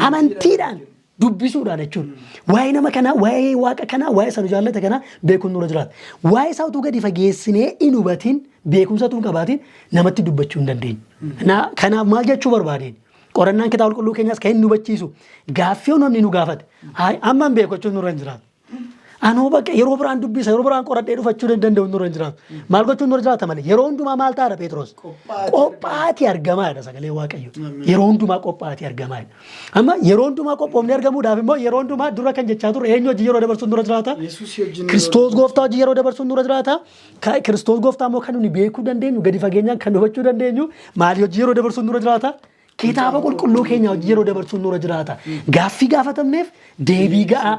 Amantiidhaan. Dubbisuudhaan jechuudha. Waa'ee nama kanaa, waa'ee waaqa kanaa, waa'ee isa nu jaallate kanaa beekuun nurra jiraata. Waa'ee isaa utuu gadi fageessinee hin hubatiin beekumsa utuu hin qabaatiin namatti dubbachuu hin dandeenye. Kanaaf maal jechuu barbaadeen? Qorannaan kitaaba qulqulluu keenyaas kan inni hubachiisu gaaffii namni nu gaafate. Amma hin beeku jechuun nurra hin jiraatu. Anoo bakka yeroo biraan dubbisa yeroo biraan qoradhee dhufachuu danda'u nurra hin jiraatu. Maal gochuun nurra jiraata malee yeroo hundumaa maal ta'a Pheexroos? Qophaa'atii argamaadha sagalee Waaqayyoo. Yeroo hundumaa qophaa'atii argamaadha. Amma yeroo hundumaa qophoomnee argamuudhaaf immoo yeroo hundumaa dura kan jechaa turre eenyu hojii yeroo dabarsuun nurra jiraata? Kiristoos gooftaa hojii yeroo dabarsuun nurra jiraata. Kiristoos gooftaa immoo kan nuyi beekuu dandeenyu gadi fageenyaan kan hubachuu dandeenyu maali hojii yeroo dabarsuun nurra jiraata? Kitaaba qulqulluu keenya hojii yeroo dabarsuun nurra jiraata. Gaaffii gaafatamneef deebii ga'aa.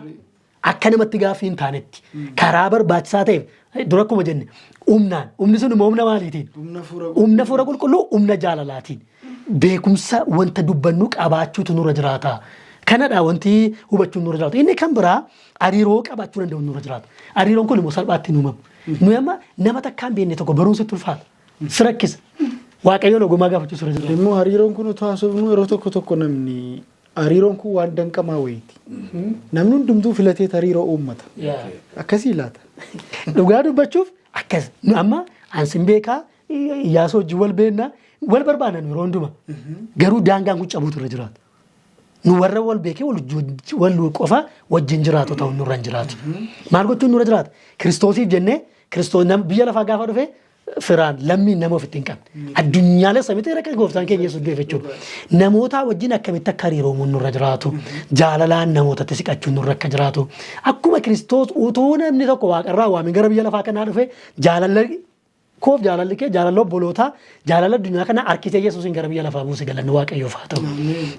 Akka namatti gaaffii hin taanetti karaa barbaachisaa ta'eef dura akkuma jenne humni sun immoo humna maaliitiin? Humna fuura qulqulluu humna jaalalaatiin beekumsa wanta dubbannu qabaachuutu nurra jiraata. Kanadha wanti hubachuun nurra jiraatu. Inni kan biraa hariiroo qabaachuu danda'u nurra jiraata. Hariiroon kun immoo salphaatti hin uumamu. Nuyi amma nama takka hin beekne tokko barumsatti ulfaata. Si rakkisa. Waaqayyoon ogummaa gaafachuutu nurra jiraata. Immoo hariiroon kun otoo haasofnu yeroo tokko namni hariiroon kun waan danqamaa wayiiti. Namni hundumtuu filatee hariiroo uummata. Akkasii laata. Dhugaa dubbachuuf akkas. Nu amma ansin beekaa Iyyaasuu wajjin wal beennaa wal barbaadan yeroo hundumaa. Garuu daangaan kun cabuutu irra jiraata. Nu warra wal beekee wal qofa wajjin jiraatu ta'u nurra hin jiraatu. Maal gochuun nurra jiraata? Kiristoosiif jennee Kiristoos biyya lafaa gaafa dhufee firaan lammiin nama ofitti hin qabne. Addunyaalee samitti rakka gooftaan keenya Yesuus du'e jechuudha. Namoota wajjin akkamitti akka hariiroomuun nurra jiraatu. Jaalalaan namootatti siqachuun nurra akka jiraatu. Akkuma Kiristoos utuu namni tokko waaqarraa waamee gara biyya lafaa kanaa dhufe jaalalli kee jaalala obbolootaa jaalala addunyaa kana harkisee Yesuusin gara biyya lafaa buuse galanni Waaqayyoof haa ta'u.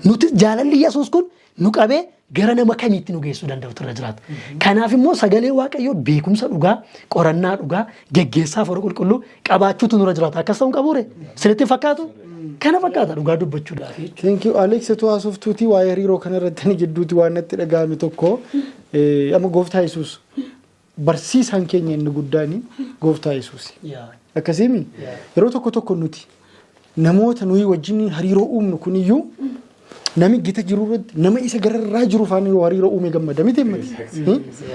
Nuti jaalalli Yesuus kun nu qabee gara nama kamiitti nu geessuu danda'utu irra jiraata. Kanaaf immoo sagalee Waaqayyoo beekumsa dhugaa, qorannaa dhugaa, geggeessaa fuula qulqulluu qabaachuutu nurra jiraata. Akkas ta'uu qabuure sinitti fakkaatu? Kana fakkaata dhugaa dubbachuudhaaf. Thank you Alex tu haasoftuutii waa'ee hariiroo kanarratti ni jidduuti waan natti dhaga'ame tokko amma gooftaa Yesuus barsiisaan keenya inni guddaani gooftaa Yesuus. Akkasiimi yeroo tokko nuti namoota nuyi wajjin hariiroo uumnu kuniyyuu nami gita jiru irratti nama isa gararraa jiru faana hariiroo uume gammada miti miti.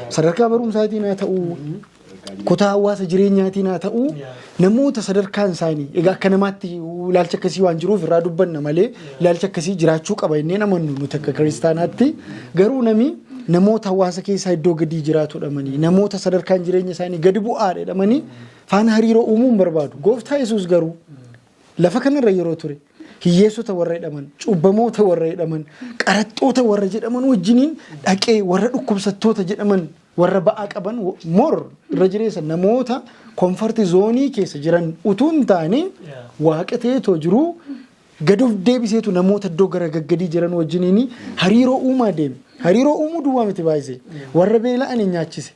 Sadarkaa barumsaatiin haa ta'uu kutaa hawaasa jireenyaatiin haa ta'uu namoota sadarkaan isaanii egaa akka namaatti ilaalcha akkasii waan jiruuf irraa dubbanna malee ilaalcha akkasii jiraachuu qaba innee namannu nuti akka kiristaanaatti garuu namoota hawaasa keessaa iddoo gadii jiraatu dhamanii namoota sadarkaan jireenya isaanii gadi bu'aadha dhamanii faana hariiroo uumuun barbaadu. Gooftaa Yesuus garuu lafa kanarra yeroo ture hiyyeessota warra jedhaman, cubbamoota warra jedhaman, qaraxxoota warra jedhaman wajjiniin dhaqee warra dhukkubsattoota jedhaman warra ba'aa qaban irra jireessa namoota komforti zoonii keessa jiran utuu hin taane waaqa ta'eetoo jiru gad of deebiseetu namoota iddoo gara gaggadii jiran wajjiniin hariiroo uumaa deeme. Hariiroo uumuu duwwaa miti baay'isee warra beela'an hin nyaachise.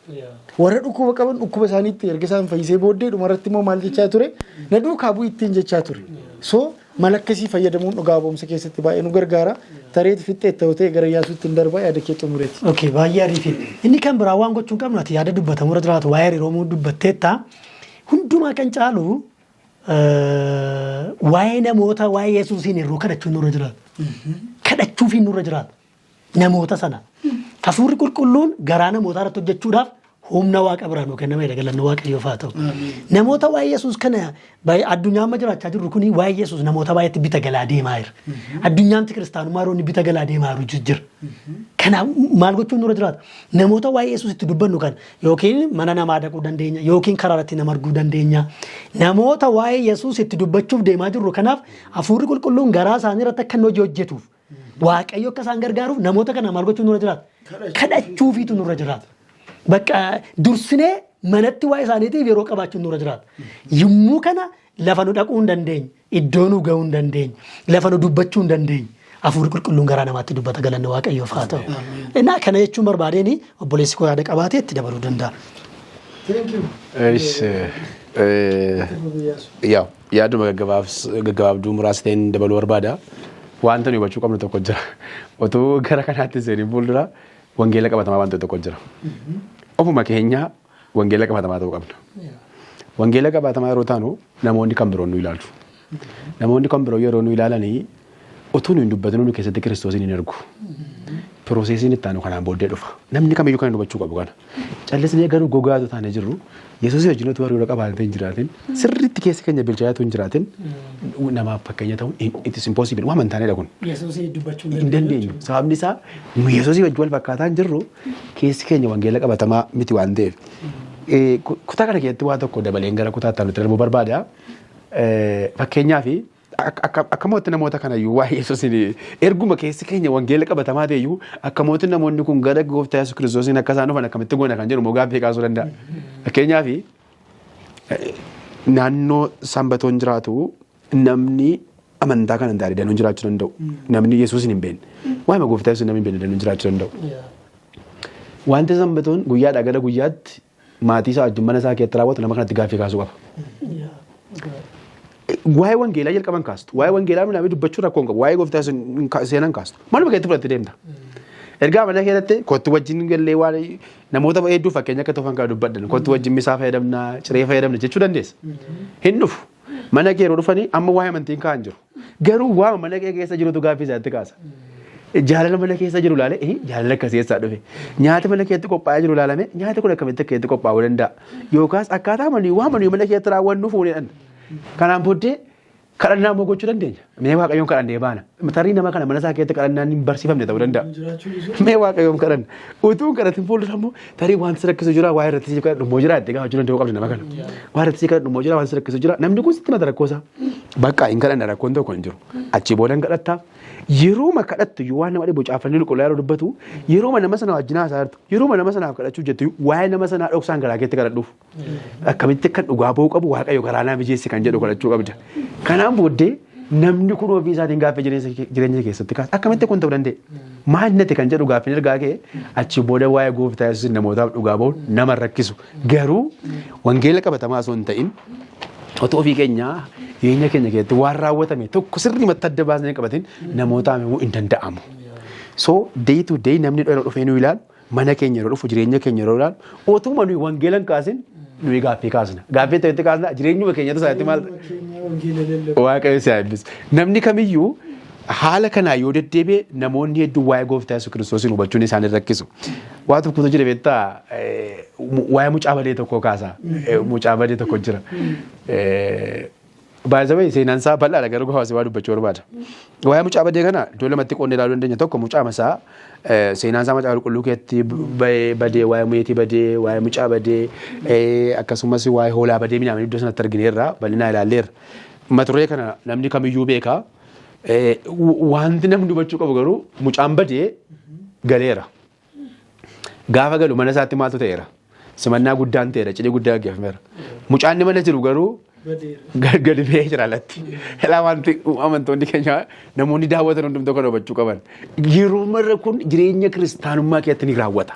Warra dhukkuba qaban dhukkuba isaaniitti erga isaan fayyisee booddee dhumarratti immoo maal jechaa ture? Na duukaa bu'ii ittiin jechaa ture. So mala akkasii fayyadamuun dhugaa boomsa keessatti baay'ee nu gargaara. Tareeti fixxee ta'utee gara Iyyaasuutti hin darbaa yaada kee xumureeti. Okay, baay'ee ariifi. Inni kan biraa waan gochuun qabnu ati yaada dubbatamu irra jiraatu waa'ee hariiroo dubbatteetta. Hundumaa kan caalu waa'ee namoota waa'ee Yesuusiin hirruu kadhachuun nurra jiraatu. Kadhachuufiin nurra jiraatu. Namoota sana. Hafuurri qulqulluun garaa namootaa irratti hojjechuudhaaf humna waaqa biraan nu kenname galanni waaqayyoof haa ta'u. Namoota waa'ee Yesuus kana addunyaa amma jiraachaa jirru kuni waa'ee Yesuus namoota baay'eetti bita galaa deemaa jira. Addunyaan kiristaanummaa roonni bita galaa deemaa jira. Kanaaf maal gochuun nurra jiraata? Namoota waa'ee Yesuus itti dubbannu kan yookiin mana namaa dhaquu dandeenya yookiin karaa irratti nama arguu dandeenya. Namoota waa'ee Yesuus itti dubbachuuf deemaa jirru kanaaf hafuurri qulqulluun garaa isaanii irratti akka hojii hojjetuuf waaqayyo akka isaan gargaaruuf namoota kana maal gochuun nurra jiraata? Kadhachuufiitu nurra jiraata. Bakka dursinee manatti waa'ee isaaniitiif yeroo qabaachuun nurra jiraata. Yommuu kana lafa nu dhaquu hin dandeenye, iddoo nu gahuu hin dandeenye, lafa nu dubbachuu hin dandeenye. Hafuurri qulqulluun garaa namaatti dubbata galanni waaqayyoof haa ta'u. Innaa kana jechuun barbaadeen obboleessi koo yaada qabaatee itti dabaluu danda'a. Yaaduma gaggabaabduu muraasa ta'een dabaluu barbaada. Wanta nuyi hubachuu qabnu tokko jira. Otoo gara kanaatti seenii fuuldura wangeela qabatamaa wanta tokko jira. Ofuma keenya wangeela qabatamaa ta'uu qabna. Wangeela qabatamaa yeroo taanu namoonni kan biroo nu ilaalu. Namoonni kan biroo yeroo nu ilaalanii otoo nuyi dubbatanii nu keessatti Kiristoosiin hin argu. Piroosesiin itti aanu kanaan booddee dhufa. Namni kamiyyuu kan hubachuu qabu kana. Callisnee garuu gogaatu taanee jirru Yesuus wajjin otoo hariiroo qabaatee hin jiraatin sirriitti keessi keenya bilchaatu hin jiraatin namaaf fakkeenya ta'uun it is impossible waan amantaanedha kun. Yesuusii dubbachuu hin dandeenyu. Sababni isaa nu Yesuusii wajjin wal fakkaataa hin jirru keessi keenya wangeela qabatamaa miti waan ta'eef. Kutaa kana keessatti waa tokko dabaleen gara kutaatti nuti darbuu barbaada. Fakkeenyaaf akkamooti namoota kanayyuu waa'ee Yesuusiin erguma keessi keenya wangeela qabatamaa ta'eyyuu akkamooti namoonni kun gara gooftaa Yesuus Kiristoosiin akka isaan dhufan akkamitti goona kan jedhu gaaffii kaasuu danda'a. Fakkeenyaaf naannoo sanbatoon jiraatu namni amantaa kana hin taane danuun jiraachuu danda'u. Namni Yesuusiin hin beekne. Waa'ee gooftaa Yesuus namni hin beekne danuun jiraachuu danda'u. Wanti sanbatoon guyyaadhaa gara guyyaatti maatii isaa wajjin mana isaa keessatti raawwatu nama kanatti gaaffii kaasuu qaba. Waa'ee wangeelaa jalqaban kaastu. Waa'ee wangeelaa midhaan dubbachuu rakkoo hin qabu. Waa'ee gooftaa seenan kaastu. Maaluma keessatti fudhattee deemta. Ergaa mana keessatti kottu wajjin gallee waan namoota hedduu fakkeenya akka tofan kaa dubbaddan kottu wajjin misaa fayyadamna ciree fayyadamna jechuu dandeessa. Hin dhufu. Mana kee yeroo dhufanii amma waa'ee amantiin kaa'an jiru. Garuu waa'ee mana kee keessa jirutu gaaffii isaatti kaasa. Jaalala mana keessa jiru ilaale jaalala akkasii eessaa dhufe. Nyaata mana keessatti qophaa'ee jiru ilaalame nyaata kun akkamitti akka itti qophaa'uu danda'a. Yookaas akkaataa waan mana keessatti raawwannu fuudhedhan. Kanaan booddee kadhannaa immoo gochuu dandeenya. Mee waaqayyoon kadhannee baana. Tarii nama kana mana isaa keessatti kadhannaan hin barsiifamne ta'uu danda'a. Mee waaqayyoon kadhanna. Utuu kadhatiin fuuldura immoo tarii wanti rakkisu jira waa'ee irratti siif kadhadhu immoo jira itti gaafachuu danda'uu qabdi nama kana. Waa'ee irratti siif kadhadhu immoo jira wanti rakkisu jira. Namni kun sitti mata rakkoosaa. Bakka hin kadhanna rakkoon tokko hin jiru. Achii booda hin kadhattaa. Yerooma kadhattu yoo waan nama dhibu caafannii qulqulluu yeroo dubbatu yerooma nama sana wajjin haasa'artu yerooma nama sanaaf kadhachuu jettu waa'ee nama sanaa dhoksaan garaa keetti kadhadhuuf akkamitti kan dhugaa ba'uu qabu waaqayyo garaa naa mijeessi kan jedhu kadhachuu qabda. Kanaan booddee namni kun ofii isaatiin gaaffii jireenya keessatti kaasa akkamitti kun ta'uu danda'e maannate kan jedhu gaaffiin ergaa ka'e achi booda waa'ee gooftaa Yesuus namootaaf dhugaa ba'uun nama rakkisu garuu wangeela qabatamaa osoo hin ta'in otoo ofii keenyaa jireenya keenya keessatti waan raawwatame tokko sirrii matta adda baasnee qabatin namootaaf himuu hin danda'amu. So day to day namni yeroo dhufee nu ilaalu mana keenya yeroo dhufu jireenya keenya yeroo ilaalu otuma nuyi wangeela hin kaasin nuyi gaaffii kaasna. Gaaffii ta'etti kaasna jireenyuma keenyatu isaatti maal waaqayyo si eebbisu. Namni kamiyyuu haala kanaa yoo deddeebi'e namoonni hedduun waa'ee gooftaa Yesuus Kiristoosiin hubachuun isaanii rakkisu. Waa tokkotu jira beektaa waa'ee mucaa badee tokko kaasa. Mucaa badee tokko jira. Baay'ee seenaan isaa bal'aadha garuu hawaasni waa dubbachuu barbaada. Waa'ee mucaa badee kana iddoo lamatti qoonnee ilaaluu dandeenya. Tokko mucaa masaa seenaan isaa macaafa qulqulluu keessatti badee waa'ee meetii badee waa'ee mucaa badee akkasumas waa'ee hoolaa badee midhaan iddoo sanatti argineerra bal'inaa ilaalleerra. Mata duree kana namni kamiyyuu beeka. Wanti namni dubbachuu qabu garuu mucaan badee galeera. Gaafa galu mana isaatti maaltu ta'eera? Simannaa guddaan ta'eera, cidhi guddaa gaggeeffameera. Mucaan mana jiru garuu gadi ba'ee jira alatti. Ilaa wanti amantoonni keenya namoonni daawwatan hundumtuu kan hubachuu qaban. Yeroo marra kun jireenya kiristaanummaa keessatti ni raawwata.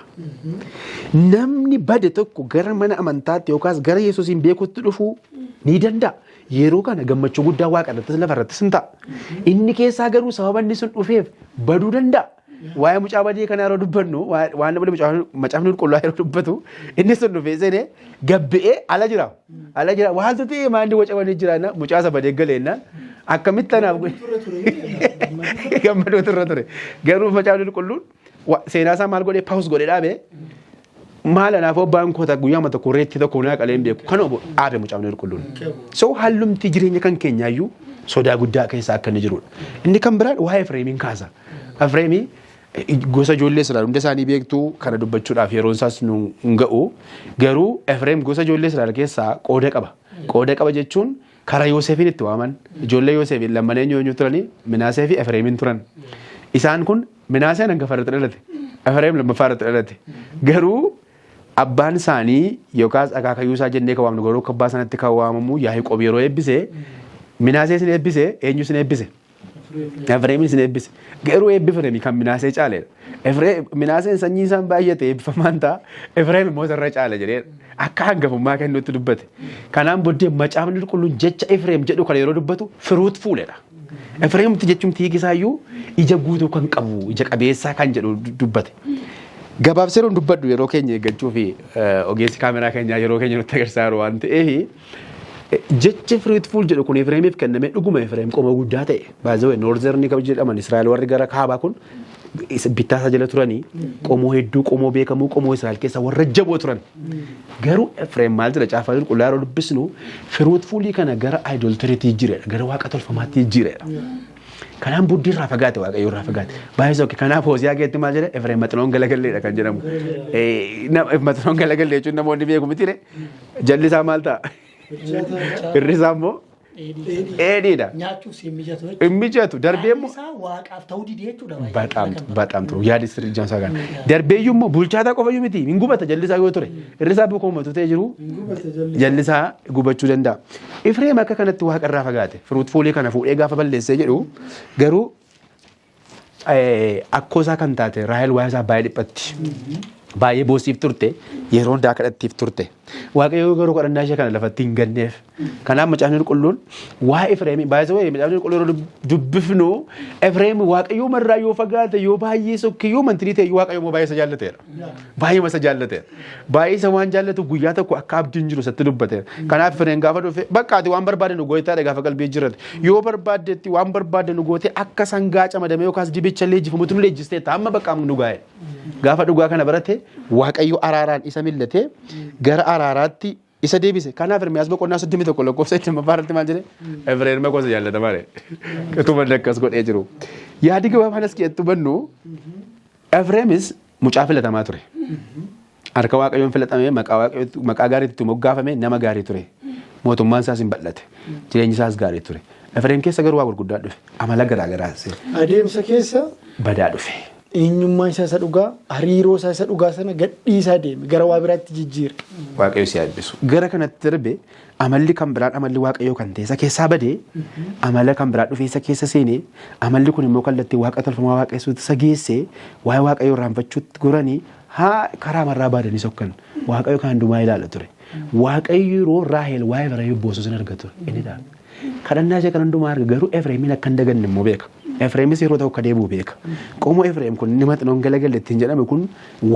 Namni bade tokko gara mana amantaatti yookaas gara Yesuusiin beekutti dhufuu ni danda'a. Yeroo kana gammachuu guddaa waaqarrattis lafarrattis hin ta'a. Inni keessaa garuu sababa inni sun dhufeef baduu danda'a. Waa'ee mucaa badii kana yeroo dubbannu waan namni macaafni qulqulluu yeroo dubbatu inni sun dhufee seenee gabbi'ee ala jira. Ala jira waan ta'e maandi wacabanii jiraana mucaa isa badee galeennaan akkamitti tanaaf gammadoo turre ture. Garuu macaafni qulqulluun seenaa isaa maal godhee paus godhee dhaabee maal anaaf obbaan koota guyyaa mata korreetti tokko naa qaleen beeku kan dhaabe mucaafni qulqulluun. So hallumti jireenya kan keenyaayyuu sodaa guddaa keessa akka inni jirudha. Inni kan biraan waa'ee Efreemiin kaasa. Efreemii gosa ijoollee Israa'el hunda isaanii beektuu kana dubbachuudhaaf yeroon isaas nu hin ga'u. Garuu Efreem gosa ijoollee Israa'el keessaa qooda qaba. Qooda qaba jechuun karaa Yoosefiin itti waaman. Ijoollee Yoosefiin lamman eenyu turanii Minaasee fi Efreemiin turan. Isaan kun Minaaseen hangafa irratti dhalate. Efreem lammaffaa irratti dhalate. Garuu abbaan isaanii yookaas akaakayyuu isaa jennee kan waamnu garuu abbaa sanatti kan waamamu Yaaqoob yeroo eebbise Minaasee sin eebbise eenyu sin eebbise? Efreemin sin eebbise. Garuu eebbifame kan Minaasee caaleedha. Minaaseen sanyii isaan baay'ate eebbifamaan ta'a. Efreem immoo sarara caale jedheedha. Akka hangafummaa kennuutti dubbate. Kanaan booddee macaafni qulqulluun jecha Efreem jedhu kana yeroo dubbatu firuut fuuledha. Efreemti jechuun tiikisaayyuu ija guutuu kan qabu ija qabeessaa kan jedhu dubbate. Gabaabsee dubbadhu yeroo keenya eeggachuu fi ogeessi kaameraa keenyaa yeroo keenya nutti agarsiisaa waan ta'eef jechi fruitful jedhu kun Efreemiif kenname dhuguma Efreem qoma guddaa ta'e. Baay'ee noorzeerni kan jedhaman Israa'el warri gara kaabaa kun bittaa isaa jala turanii qomoo hedduu qomoo beekamuu qomoo Israa'el keessa warra jaboo turan. Garuu Efreem maal jedha caafaa qulqulluu yeroo dubbisnu fruitfulii kana gara idoltiriitii jireedha gara waaqa tolfamaatti jireedha. Kanaan buddii irraa fagaate waaqayyo irraa fagaate. Baay'ee sokke kanaaf Hooziyaa keessatti maal jedhe Efreem maxinoon galagalleedha kan jedhamu. Maxinoon galagalee jechuun namoonni beeku miti jallisaa maal ta'a? Irrisaa immoo dheedhiidha. Nyaachuuf si mijatu. Mijatu darbee immoo waaqaaf ta'uu didee jechuudha. Baaxaam turu yaadi sirrii jaansaa kana. Darbeeyyuu immoo bulchaataa qofayyuu miti hin gubata jallisaa yoo ture. Irrisaa bokkoo uummatu ta'ee jiru jallisaa gubachuu danda'a. Efreem akka kanatti waaqa irraa fagaate fruitfulii kana fuudhee gaafa balleessee jedhu garuu akkoosaa kan taate Raahel waa'ee isaa baay'ee dhiphatti. Baay'ee boosiif turte yeroo hundaa kadhattiif turte. Waaqayyo garuu kadhannaa ishee kana lafatti hin ganneef. Kanaaf macaafni qulqulluun waa'ee Efreemii baay'ee macaafni qulqulluu yeroo dubbifnu Efreem waaqayyo marraa yoo fagaate yoo baay'ee sokke yoo mantirii ta'e waaqayyo immoo baay'ee isa jaallateera. Baay'ee isa jaallateera. Baay'ee isa waan jaallatu guyyaa tokko akka abdiin jiru isatti dubbateera. Kanaaf Efreem gaafa dhufe bakka ati waan barbaade nu gootaadha gaafa qalbii jirate. Yoo barbaadetti waan barbaade nu goote akka sangaa camadame yookaas dibicha leenjifamutu nu leenjisteetta amma bakka nu gaa'e. Gaafa dhugaa kana barate waaqayyo araaraan isa millatee gara araaraatti isa deebise. Kanaaf Ermiyaas boqonnaa 31 lakkoofsa 8 maal jedhe Efreem gosa jaallatamaa dha. Utuma akkas godhee jiru. Yaadi gabaabaan as keessatti hubannu Efreemis mucaa filatamaa ture. Harka waaqayyoon filatamee maqaa gaariitti moggaafame nama gaarii ture. Mootummaan isaas hin bal'ate. Jireenyi isaas gaarii ture. Efreem keessa garuu waa gurguddaa dhufe. Amala garaagaraa adeemsa keessa badaa dhufe. eenyummaa isaa isa dhugaa hariiroo isaa isa dhugaa sana gadhiisaa deeme gara waa biraatti jijjiire. Waaqayyo si eebbisu. Gara kanatti darbe amalli kan biraan amalli waaqayyoo kan ta'e isa keessaa badee amala kan biraa dhufee isa keessa seenee amalli kun immoo kallattii waaqa tolfamaa waaqessuutti isa geessee waa'ee waaqayyoo irraanfachuutti goranii haa karaa marraa baadanii sokkan waaqayyo kan hundumaa ilaala ture. Waaqayyo yeroo Raahel waa'ee bira boosuu sin arga ture inni dha. Kadhannaa ishee kan hundumaa arga garuu Efreemin akka hin daganne immoo beeka. Efreemis yeroo ta'u akka deebi'u beeka. Qomoo Efreem kun inni maxinoon galagalee ittiin jedhame kun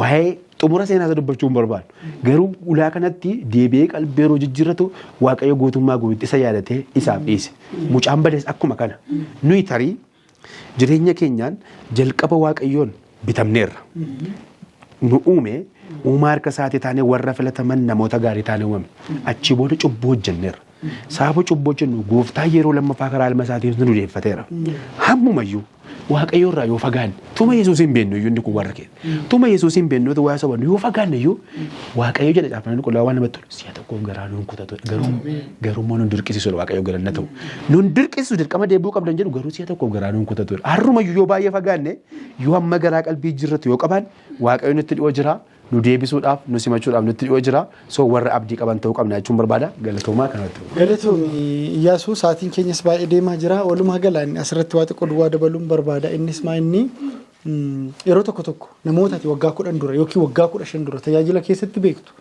waa'ee xumura seenaa isa dubbachuu hin barbaadu. Garuu ulaa kanatti deebi'ee qalbii yeroo jijjiirratu waaqayyo gootummaa guutuu isa yaadatee isaaf dhiise. Mucaan badees akkuma kana. Nuyi tarii jireenya keenyaan jalqaba waaqayyoon bitamneerra. Nu uume uumaa harka isaatii taanee warra filataman namoota gaarii taanee uumame. Achii booda cubbuu hojjenneerra. Saafuu cubbuu hojjennu gooftaa yeroo lammaffaa karaa ilma isaatiin nu deeffateera. Hammumayyuu waaqayyo irraa yoo fagaanne tuma Yesuus hin beeknu iyyuu inni kun warra keenya. Tuma Yesuus hin beeknu waa sobannu yoo fagaanne iyyuu waaqayyo jedha caafamanii qulqulluu waan namatti tolu si'a tokkoof garaa nuun kutatu garuu immoo nuun dirqisiisu waaqayyo galanna ta'u. Nuun dirqisiisu dirqama deebi'uu qabdan jedhu garuu si'a tokkoof garaa nuun kutatu. Harrumayyuu yoo baay'ee fagaanne yoo amma garaa qalbii jirratu yoo qaban waaqayyo nutti dhi'oo jira nu deebisuudhaaf nu simachuudhaaf nutti dhiyoo jira. So warra abdii qaban ta'uu qabna jechuun barbaada. Galatoomaa kanatti. Galatoomi Iyyaasuu sa'aatiin keenyas baay'ee deemaa jira. Walumaa galaan asirratti waa xiqqoo duwwaa dabaluun barbaada. Innis maa inni yeroo tokko namoota ati waggaa 10 dura yookiin waggaa 15 dura tajaajila keessatti beektu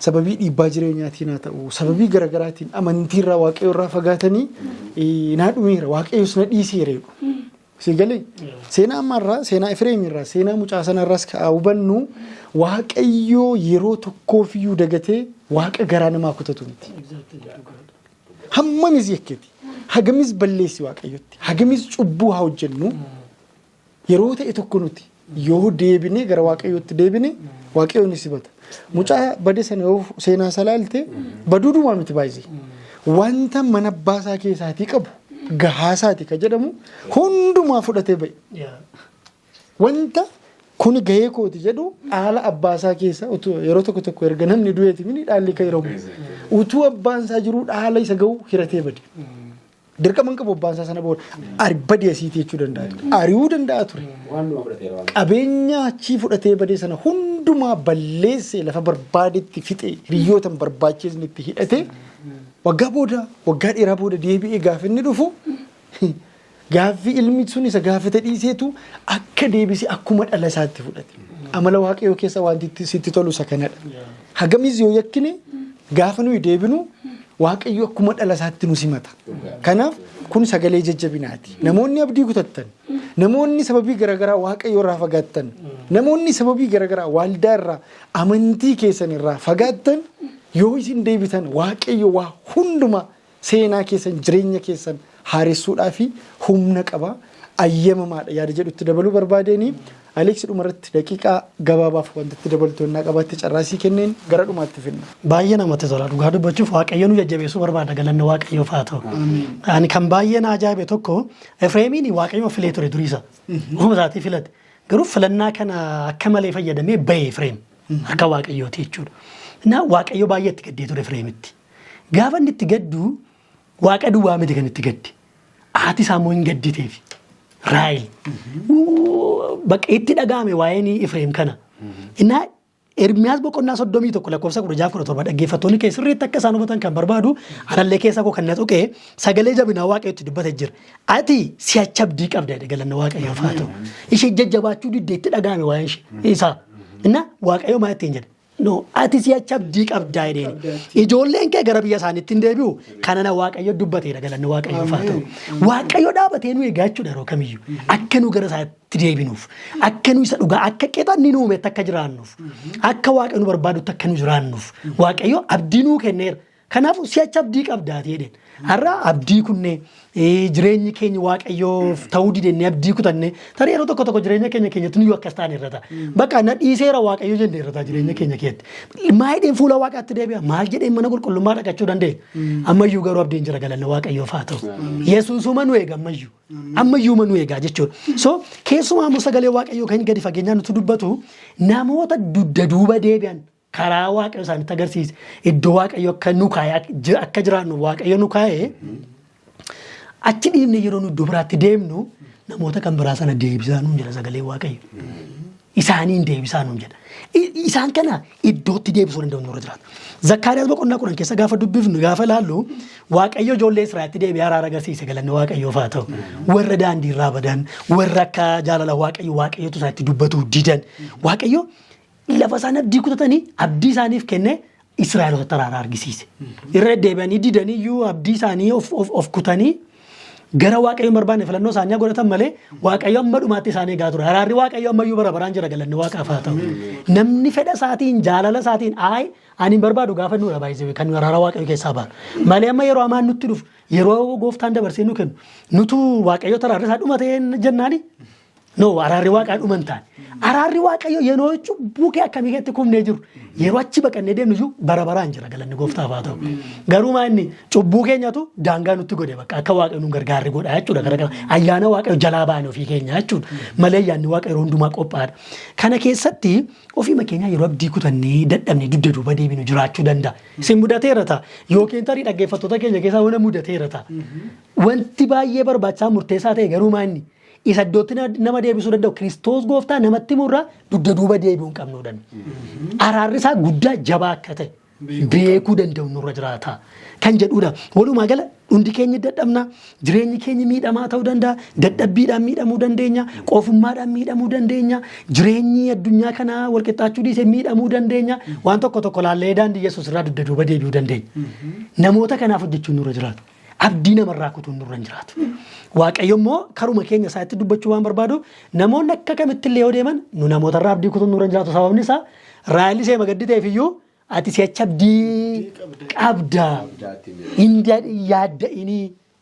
sababii dhiibbaa jireenyaatiin haa ta'u sababii garaagaraatiin amantiirraa waaqayyo irraa fagaatanii naa dhumeera waaqayyos na dhiiseera sigalee seenaa ammaarraa seenaa Efreemirraa seenaa mucaa sanarraas ka'aa hubannu waaqayyo yeroo tokkoofiyyuu dagatee waaqa garaa namaa kutatu miti. Hammamis yakkeeti hagamis balleessi waaqayyotti hagamis cubbuu haa hojjennu. Yeroo ta'e tokko nuti yoo deebine gara waaqayyootti deebine waaqayyoon ni sibata. Mucaa bade sana yoo seenaa salaalte baduudhumaa miti baay'ee. Wanta mana abbaasaa keessaatii qabu gahaasaati ka jedhamu hundumaa fudhatee ba'e. Wanta kun gahee kooti jedhu dhaala abbaasaa keessa yeroo tokko erga namni du'eeti mini dhaalli ka hiramu. Utuu abbaan isaa jiru dhaala isa gahu hiratee bade. Dirqaman qabu abbaan isaa sana booda badee asiitii jechuu danda'a ture. Ari'uu danda'a ture. Qabeenya achii fudhatee badee sana hundumaa balleessee lafa barbaadetti fixee hiriyootan barbaachisnitti hidhatee waggaa dheeraa booda deebi'ee gaafa inni dhufu gaaffi ilmi sun isa gaafate dhiiseetu akka deebisee akkuma dhala isaatti fudhate. Amala waaqayyoo keessa wanti sitti tolu isa kanadha. Hagamis yoo yakkine gaafa nuyi deebinu waaqayyo akkuma dhala isaatti nu simata. Kanaaf kun sagalee jajjabinaati. Namoonni abdii kutattan, namoonni sababii garaagaraa waaqayyo irraa fagaattan, namoonni sababii garaagaraa waldaa irraa amantii keessan irraa fagaattan yoo isin deebitan waaqayyo waa hundumaa seenaa keessan jireenya keessan haaressuudhaa fi humna qaba. Ayyamamaadha yaada jedhutti dabaluu barbaadeenii Aleeks dhumarratti daqiiqaa gabaabaaf wantitti dabaltoonnaa qabaatti carraasii kenneen gara dhumaatti finna. Baay'ee namatti tola dhugaa dubbachuuf waaqayyo nu jajjabeessuu barbaada galanni waaqayyoof haa ta'u. Ani kan baay'ee na ajaa'ibe tokko Efreemiin waaqayyo filee ture duriisa. Ofuma isaatii filate. Garuu filannaa kana akka malee fayyadamee bahe Efreem harka waaqayyooti jechuudha. Na waaqayyo baay'ee itti gaddee ture Efreemitti. Gaafa inni itti gaddu waaqa duwwaa miti kan itti gaddi. Haati isaa immoo hin gadditeefi. Raayil. Bakka itti dhaga'ame waa'een Efreem kana. Innaa Ermiyaas boqonnaa 31 lakkoofsa 16-17 dhaggeeffattoonni kee sirriitti akka isaan hubatan kan barbaadu anallee keessa koo kan na tuqee sagalee jabinaa waaqayyotti dubbate jira. Ati si'acha abdii qabda galanna waaqayyoof haa ta'u. Ishee jajjabaachuu diddee itti dhaga'ame waa'een isaa. Innaa waaqayyoo maal ittiin jedha? No, ati si'acha abdii qabdaa jedheen. Ijoolleen kee gara biyya isaaniitti hin deebi'u kanana waaqayyo dubbateera galanni waaqayyoof haa ta'u. Waaqayyo dhaabatee nu eegaa jechuudha yeroo kamiyyuu. Akka nu gara isaatti deebinuuf, akka nu isa dhugaa, akka qexanni nu uumetti akka jiraannuuf, akka waaqayyo nu barbaadutti akka nu jiraannuuf, waaqayyo abdii nuu kenneera. Kanaafuu si'acha abdii qabdaati jedheen. Har'a abdii kunnee jireenyi keenya waaqayyoof ta'uu didennee abdii kutanne tarii yeroo tokko jireenya keenyatti nuyyuu akkas taane irrata. Bakka na dhiiseera waaqayyo jennee irrata jireenya keenya keessatti. Maal jedheen fuula waaqaatti deebi'a? Maal jedheen mana qulqullummaa dhaqachuu dandeenya? Ammayyuu garuu abdiin jira galanna waaqayyoof haa ta'u. Yesuusuma nu eega ammayyuu. Ammayyuuma nu eegaa jechuudha. So keessumaa immoo sagalee waaqayyoo kan gadi fageenyaan nutti dubbatu namoota dugda duuba deebi'an. Karaa waaqayyo isaanitti agarsiise iddoo waaqayyo akka nu kaayee akka jiraannu waaqayyo nu kaayee achi dhiibne yeroo nu iddoo biraatti deemnu namoota kan biraa sana deebisaa nuun jedha sagalee waaqayyo. Isaaniin deebisaa nuun jedha. Isaan kana iddootti deebisuu danda'u nurra jiraata. Zakkaariyaas boqonnaa 10 keessa gaafa dubbifnu gaafa laallu waaqayyo ijoollee Israa'elitti deebi'ee araara agarsiise galanni waaqayyoof haa ta'u. Warra daandii irraa badan, warra akka jaalala waaqayyotu isaatti dubbatu didan. Waaqayyo lafa isaan abdii kutatanii abdii isaaniif kenne Israa'eloota araara argisiise. Irra deebi'anii didanii iyyuu abdii isaanii of kutanii gara waaqayyo barbaanne filannoo isaanii godhatan malee waaqayyo amma dhumaatti isaanii eegaa ture. Araarri waaqayyo ammayyuu bara baraan jira galanni waaqaaf haa ta'u. Namni fedha isaatiin jaalala isaatiin ani barbaadu gaafa nuudha baay'isee kan araara waaqayyo keessaa baara. Malee amma yeroo amaan nutti dhufu yeroo gooftaan dabarsee nu kennu nutu waaqayyo araarri isaa dhumatee jennaani. No, araarri waaqaa dhuman taane. Araarri waaqayyo yeroo cubbuu kee akkamii keessatti kumnee jiru yeroo achi baqannee deemnu jiru bara baraan jira galanni gooftaaf haa ta'u. Garuu maanni cubbuu keenyatu daangaa nutti godhe bakka akka waaqayyo nu gargaarri godha jechuudha. Gara ayyaana waaqayyo jalaa baane ofii keenya jechuudha. Malee ayyaanni waaqayyo hundumaa qophaadha. Kana keessatti ofii keenya yeroo abdii kutannee dadhabnee dugda duuba deebinu jiraachuu danda'a. Isin mudateera ta'a yookiin tarii dhaggeeffattoota keenya keessaa waan mudateera ta'a. Wanti baay'ee barbaachisaa murteessaa ta'e garuu maanni isa iddootti nama deebisuu danda'u Kiristoos gooftaa namatti murraa dugda duuba deebi'uu hin qabnu danna. Araarri isaa guddaa jabaa akka ta'e beekuu danda'u nurra jiraata kan jedhudha. Walumaa gala hundi keenya dadhabna, jireenyi keenya miidhamaa ta'uu danda'a, dadhabbiidhaan miidhamuu dandeenya, qofummaadhaan miidhamuu dandeenya, jireenyi addunyaa kanaa walqixxaachuu dhiisee miidhamuu dandeenya, waan tokko laallee daandii Yesuus irraa dugda duuba deebi'uu dandeenya. Namoota kanaaf hojjechuun nurra jiraata. Abdii namarraa kutuun nurra hin jiraatu. Waaqayyo immoo karuma keenya isaatti dubbachuu waan barbaadu namoonni akka kamitti illee yoo deeman nu namootarraa abdii kutuun nurra hin jiraatu. Sababni isaa raayilii see magaddi ta'eef iyyuu ati si'achi abdii qabda yaadda inni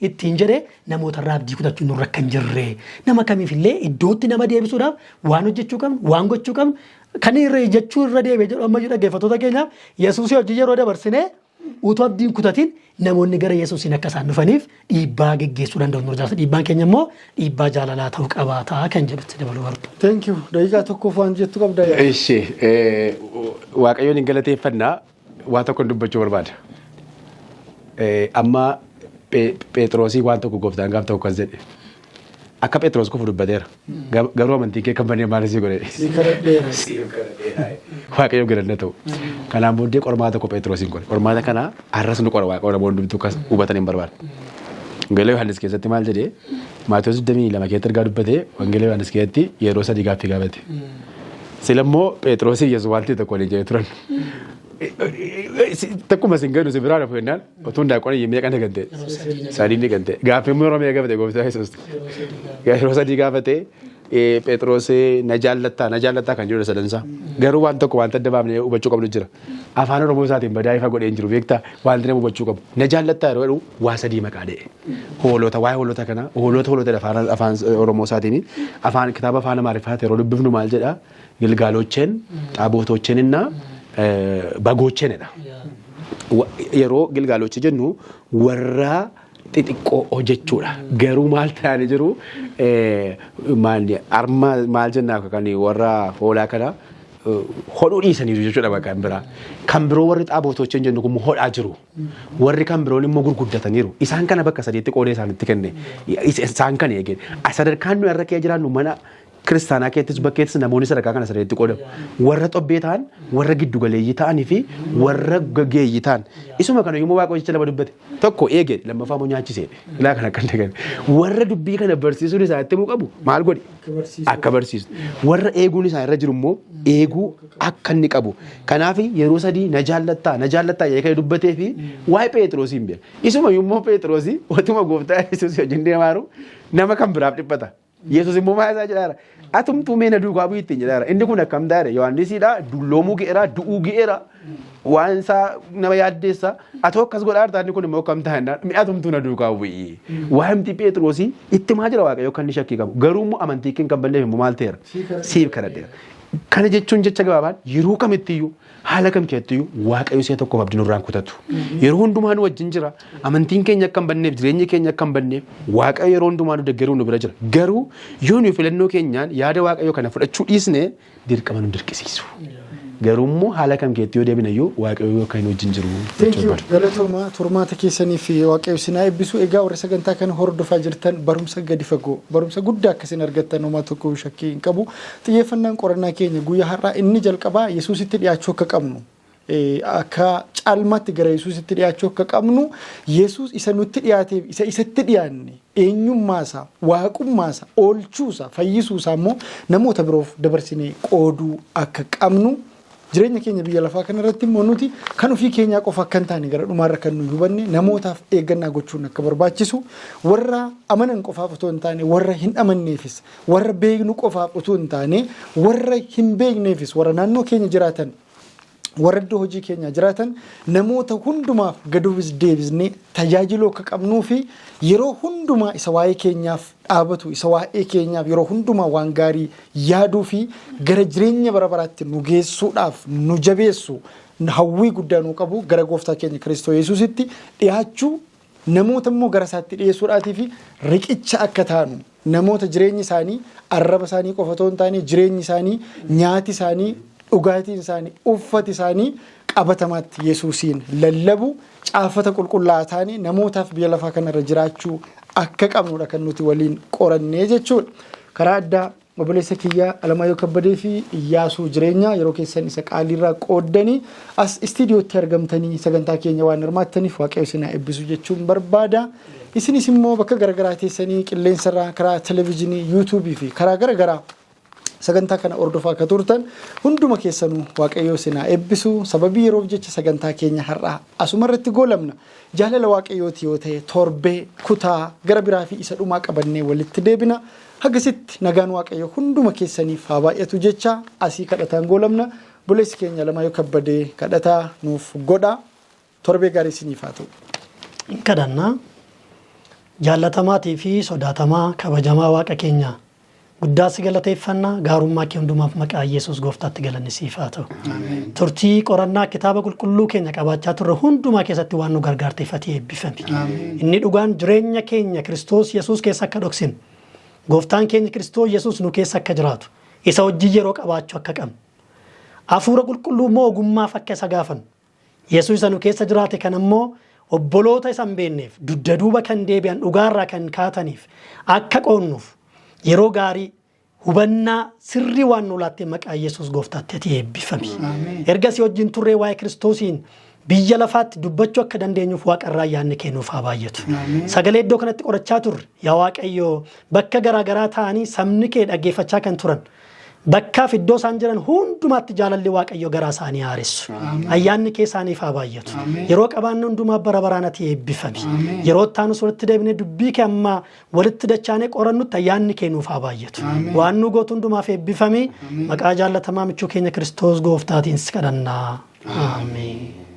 ittiin jedhee namootarraa abdii kutachuun nurra kan jirre nama kamiif illee iddootti nama deebisuudhaaf waan hojjechuu qabnu waan gochuu qabnu kan irra jechuu irra deebi'ee jedhu ammayyuu dhaggeeffattoota keenyaaf Yesuusii hojii yeroo dabarsinee utuu abdiin kutatiin namoonni gara Yesuusiin akka isaan dhufaniif dhiibbaa geggeessuu danda'u nurra jiraata. Dhiibbaan keenya immoo dhiibbaa jaalalaa ta'uu qabaata kan jedhutti dabaluu barbaadu. Thank you. Daqiiqaa tokkoof waan jettu qabda. Waaqayyoon hin galateeffannaa waan tokko dubbachuu barbaada. Amma Phexroosii waan tokko gooftaan gaaf ta'u kan jedhe. Akka Phexros qofa dubbateera. Garuu amantii kee kan bannee maal isii godhe? Waaqayyoon galanna ta'u. Kanaan booddee qormaata tokko Phexrosiin godhe. Qormaata kana har'as nu qora Waaqayyoon namoonni hundumtuu kas hubatan hin barbaada. Wangeela Yohaannis keessatti maal jedhee Maatiyos 22 keessatti ergaa dubbatee Wangeela Yohaannis keessatti yeroo 3 gaaffii gaafate. Silammoo Phexrosii Yesuus wanti tokko waliin jedhee turan. Takkuma singanu si biraa dhafu jennaan otoo hundaaqoon iyyuu meeqa nagante sadii nagante gaaffii yeroo meeqa gaafate gooftaa Yesuus yeroo 3 gaafate Phexros na jaallattaa kan jedhu sadansaa garuu waan tokko wanta adda baafnee hubachuu qabnu jira afaan Oromoo isaatiin badaa ifa godhee hin jiru beektaa wanti nama hubachuu qabu na jaallattaa yeroo jedhu waa 3 maqaa dha'e waa'ee hoolota kana hoolota afaan Oromoo isaatiin afaan kitaaba afaan Amaariffaatiin yeroo dubbifnu maal jedha gilgaalocheen xaabootocheeninna bagoocheenidha. Yeroo gilgaalochi jennu warra xixiqqoo hojjechuudha. Garuu maal ta'anii jiru maal jennaa kan warra hoolaa kana hodhuu dhiisaniiru jechuudha bakka biraa. Kan biroo warri xaabootocheen jennu kun hodhaa jiru. Warri kan biroon immoo gurguddataniiru. Isaan kana bakka 3tti qoodee isaanitti kenne. Isaan kan eegeen. Sadarkaan nuyi irra kee jiraannu mana kiristaanaa keettis bakkeettis namoonni sadarkaa kana 3tti qoodamu. Warra xobbee ta'an, warra giddu galeeyyii ta'anii fi warra gaggeeyyii ta'an. Isuma kana yommuu Waaqayyo jecha lama dubbate tokko eege lammaffaa immoo nyaachisee ilaa kana akka ta'e warra dubbii kana barsiisuun isaatti immoo qabu maal godhi akka barsiisu warra eeguun isaa irra jiru immoo eeguu akka inni qabu. Kanaaf yeroo 3 na jaallattaa jedhee dubbatee fi waa'ee Phexros hin beeku. Isuma yommuu Phexros otuma gooftaa Yesuus wajjin deemaaru nama kan biraaf dhiphata. Yesuus immoo maal isaa jedhaara atumtuu meena duukaa bu'ii ittiin jedhaara inni kun akkam taa'e Yohaannisiidha dulloomuu ge'eera du'uu ge'eera waan isaa nama yaaddeessa atoo akkas godhaa taa'anii kun immoo akkam taa'e atumtuu na duukaa bu'ii waa'imti Phexrosii itti maa jira Waaqayyo kan inni shakkii qabu garuu immoo amantii kee kan balleef immoo maal ta'eera siif kadhadheera. Kana jechuun jecha gabaabaan yeroo kamittiyyuu haala kam keessattiyyuu Waaqayyo si'a tokkoof abdii nurraan kutatu. Yeroo hundumaa nu wajjin jira. Amantiin keenya akka hin banneef jireenyi keenya akka hin banneef Waaqayyo yeroo hundumaa nu deeggaruu nu bira jira. Garuu yoo nu filannoo keenyaan yaada Waaqayyo kana fudhachuu dhiisne dirqama nu dirqisiisu. Garuu immoo haala kam keessatti yoo deebinayyuu Waaqayyo kan wajjin jiru. Galatooma turmaata keessanii fi Waaqayyo sinaa eebbisu egaa warra sagantaa kana hordofaa jirtan barumsa gadi fagoo barumsa guddaa akkasiin argattan homaa tokko shakkii hin qabu. Xiyyeeffannaan qorannaa keenya guyyaa har'aa inni jalqabaa Yesuusitti dhiyaachuu akka qabnu akka caalmaatti gara Yesuusitti dhiyaachuu akka qabnu Yesuus isa nutti dhiyaateef isa isatti dhiyaanne eenyummaasaa waaqummaasaa oolchuusaa fayyisuusaa immoo namoota biroof dabarsinee qooduu akka qabnu. Jireenya keenya biyya lafaa kana irratti immoo nuti kan ofii keenyaa qofa akka hin taane gara dhumaarra kan nuyi hubanne namootaaf eeggannaa gochuun akka barbaachisu warra amanan qofaaf otoo hin taane warra hin amanneefis warra beeknu qofaaf otoo hin taane warra hin beekneefis warra naannoo keenya jiraatan warra iddoo hojii keenya jiraatan namoota hundumaaf gaduufis deebisnee tajaajiluu akka qabnuu fi yeroo hundumaa isa waa'ee keenyaaf dhaabatu isa waa'ee keenyaaf yeroo hundumaa waan gaarii yaaduu fi gara jireenya bara baraatti nu geessuudhaaf nu jabeessu hawwii guddaa nu qabu gara gooftaa keenya Kiristoos Yesuusitti dhiyaachuu namoota immoo gara isaatti dhiyeessuudhaatii fi riqicha akka taanu namoota jireenyi isaanii arraba isaanii qofa otoo hin taane jireenyi isaanii nyaati isaanii dhugaatiin isaanii uffati isaanii qabatamaatti Yesuusiin lallabu caafata qulqullaa'aa taane namootaaf biyya lafaa kanarra jiraachuu akka qabnudha kan nuti waliin qorannee jechuudha. Karaa addaa obboleessa kiyyaa Alamaayyoo Kabbadee fi Iyyaasuu Jireenyaa yeroo keessan isa qaaliirraa qooddanii as istiidiyootti argamtanii sagantaa keenya waan hirmaattaniif waaqayyo isin haa eebbisu jechuun barbaada. Isinis immoo bakka garagaraa teessanii qilleensarraa karaa televezyiinii, yuutuubii fi karaa garagaraa sagantaa kana hordofaa akka turtan hunduma keessanuu waaqayyo isin haa eebbisu. Sababii yeroof jecha sagantaa keenya har'aa asumarratti goolabna. Jaalala waaqayyooti yoo ta'e torbee kutaa gara biraa fi isa dhumaa qabannee walitti deebina. Hagasitti nagaan waaqayyo hunduma keessaniif haa baay'atu jecha asii kadhataan goolabna. Obboleessi keenya Alamaayyoo Kabbadee kadhataa nuuf godha. Torbee gaarii isiniif haa ta'u. Kadhannaa jaallatamaatii fi sodaatamaa kabajamaa waaqa keenya guddaa si galateeffannaa gaarummaa kee hundumaaf maqaa Yesuus gooftaatti galanni siif haa ta'u. Turtii qorannaa kitaaba qulqulluu keenya qabaachaa turre hundumaa keessatti waan nu gargaarteef ati eebbifami. Inni dhugaan jireenya keenya Kiristoos Yesuus keessa akka dhoksinu gooftaan keenya Kiristoos Yesuus nu keessa akka jiraatu isa wajjin yeroo qabaachuu akka qabnu hafuura qulqulluu immoo ogummaaf akka isa gaafannu Yesuus isa nu keessa jiraate kan ammoo obboloota isa hin beekneef dugda duuba kan deebi'an dhugaarraa kan kaataniif akka qoonnuuf yeroo gaarii hubannaa sirrii waan nu laattee maqaa Yesuus gooftaatti ati eebbifami. Ergasii wajjin turree waa'ee Kiristoosiin biyya lafaatti dubbachuu akka dandeenyuuf waaqarraa yaadni kennuuf haa baay'atu. Sagalee iddoo kanatti qorachaa turre yaa Waaqayyo bakka garaagaraa ta'anii sabni kee dhaggeeffachaa kan turan bakkaaf iddoo isaan jiran hundumaatti jaalalli Waaqayyo garaa isaanii haaressu. Ayyaanni kee isaaniif haa baay'atu. Yeroo qabaanne hundumaa bara baraan ati eebbifami. Yeroo taanus walitti deebinee dubbii kee amma walitti dachaanee qorannutti ayyaanni kee nuuf haa baay'atu. Waan nu gootu hundumaaf eebbifami. Maqaa jaallatamaa michuu keenya Kiristoos gooftaatiin si kadhannaa. Ameen.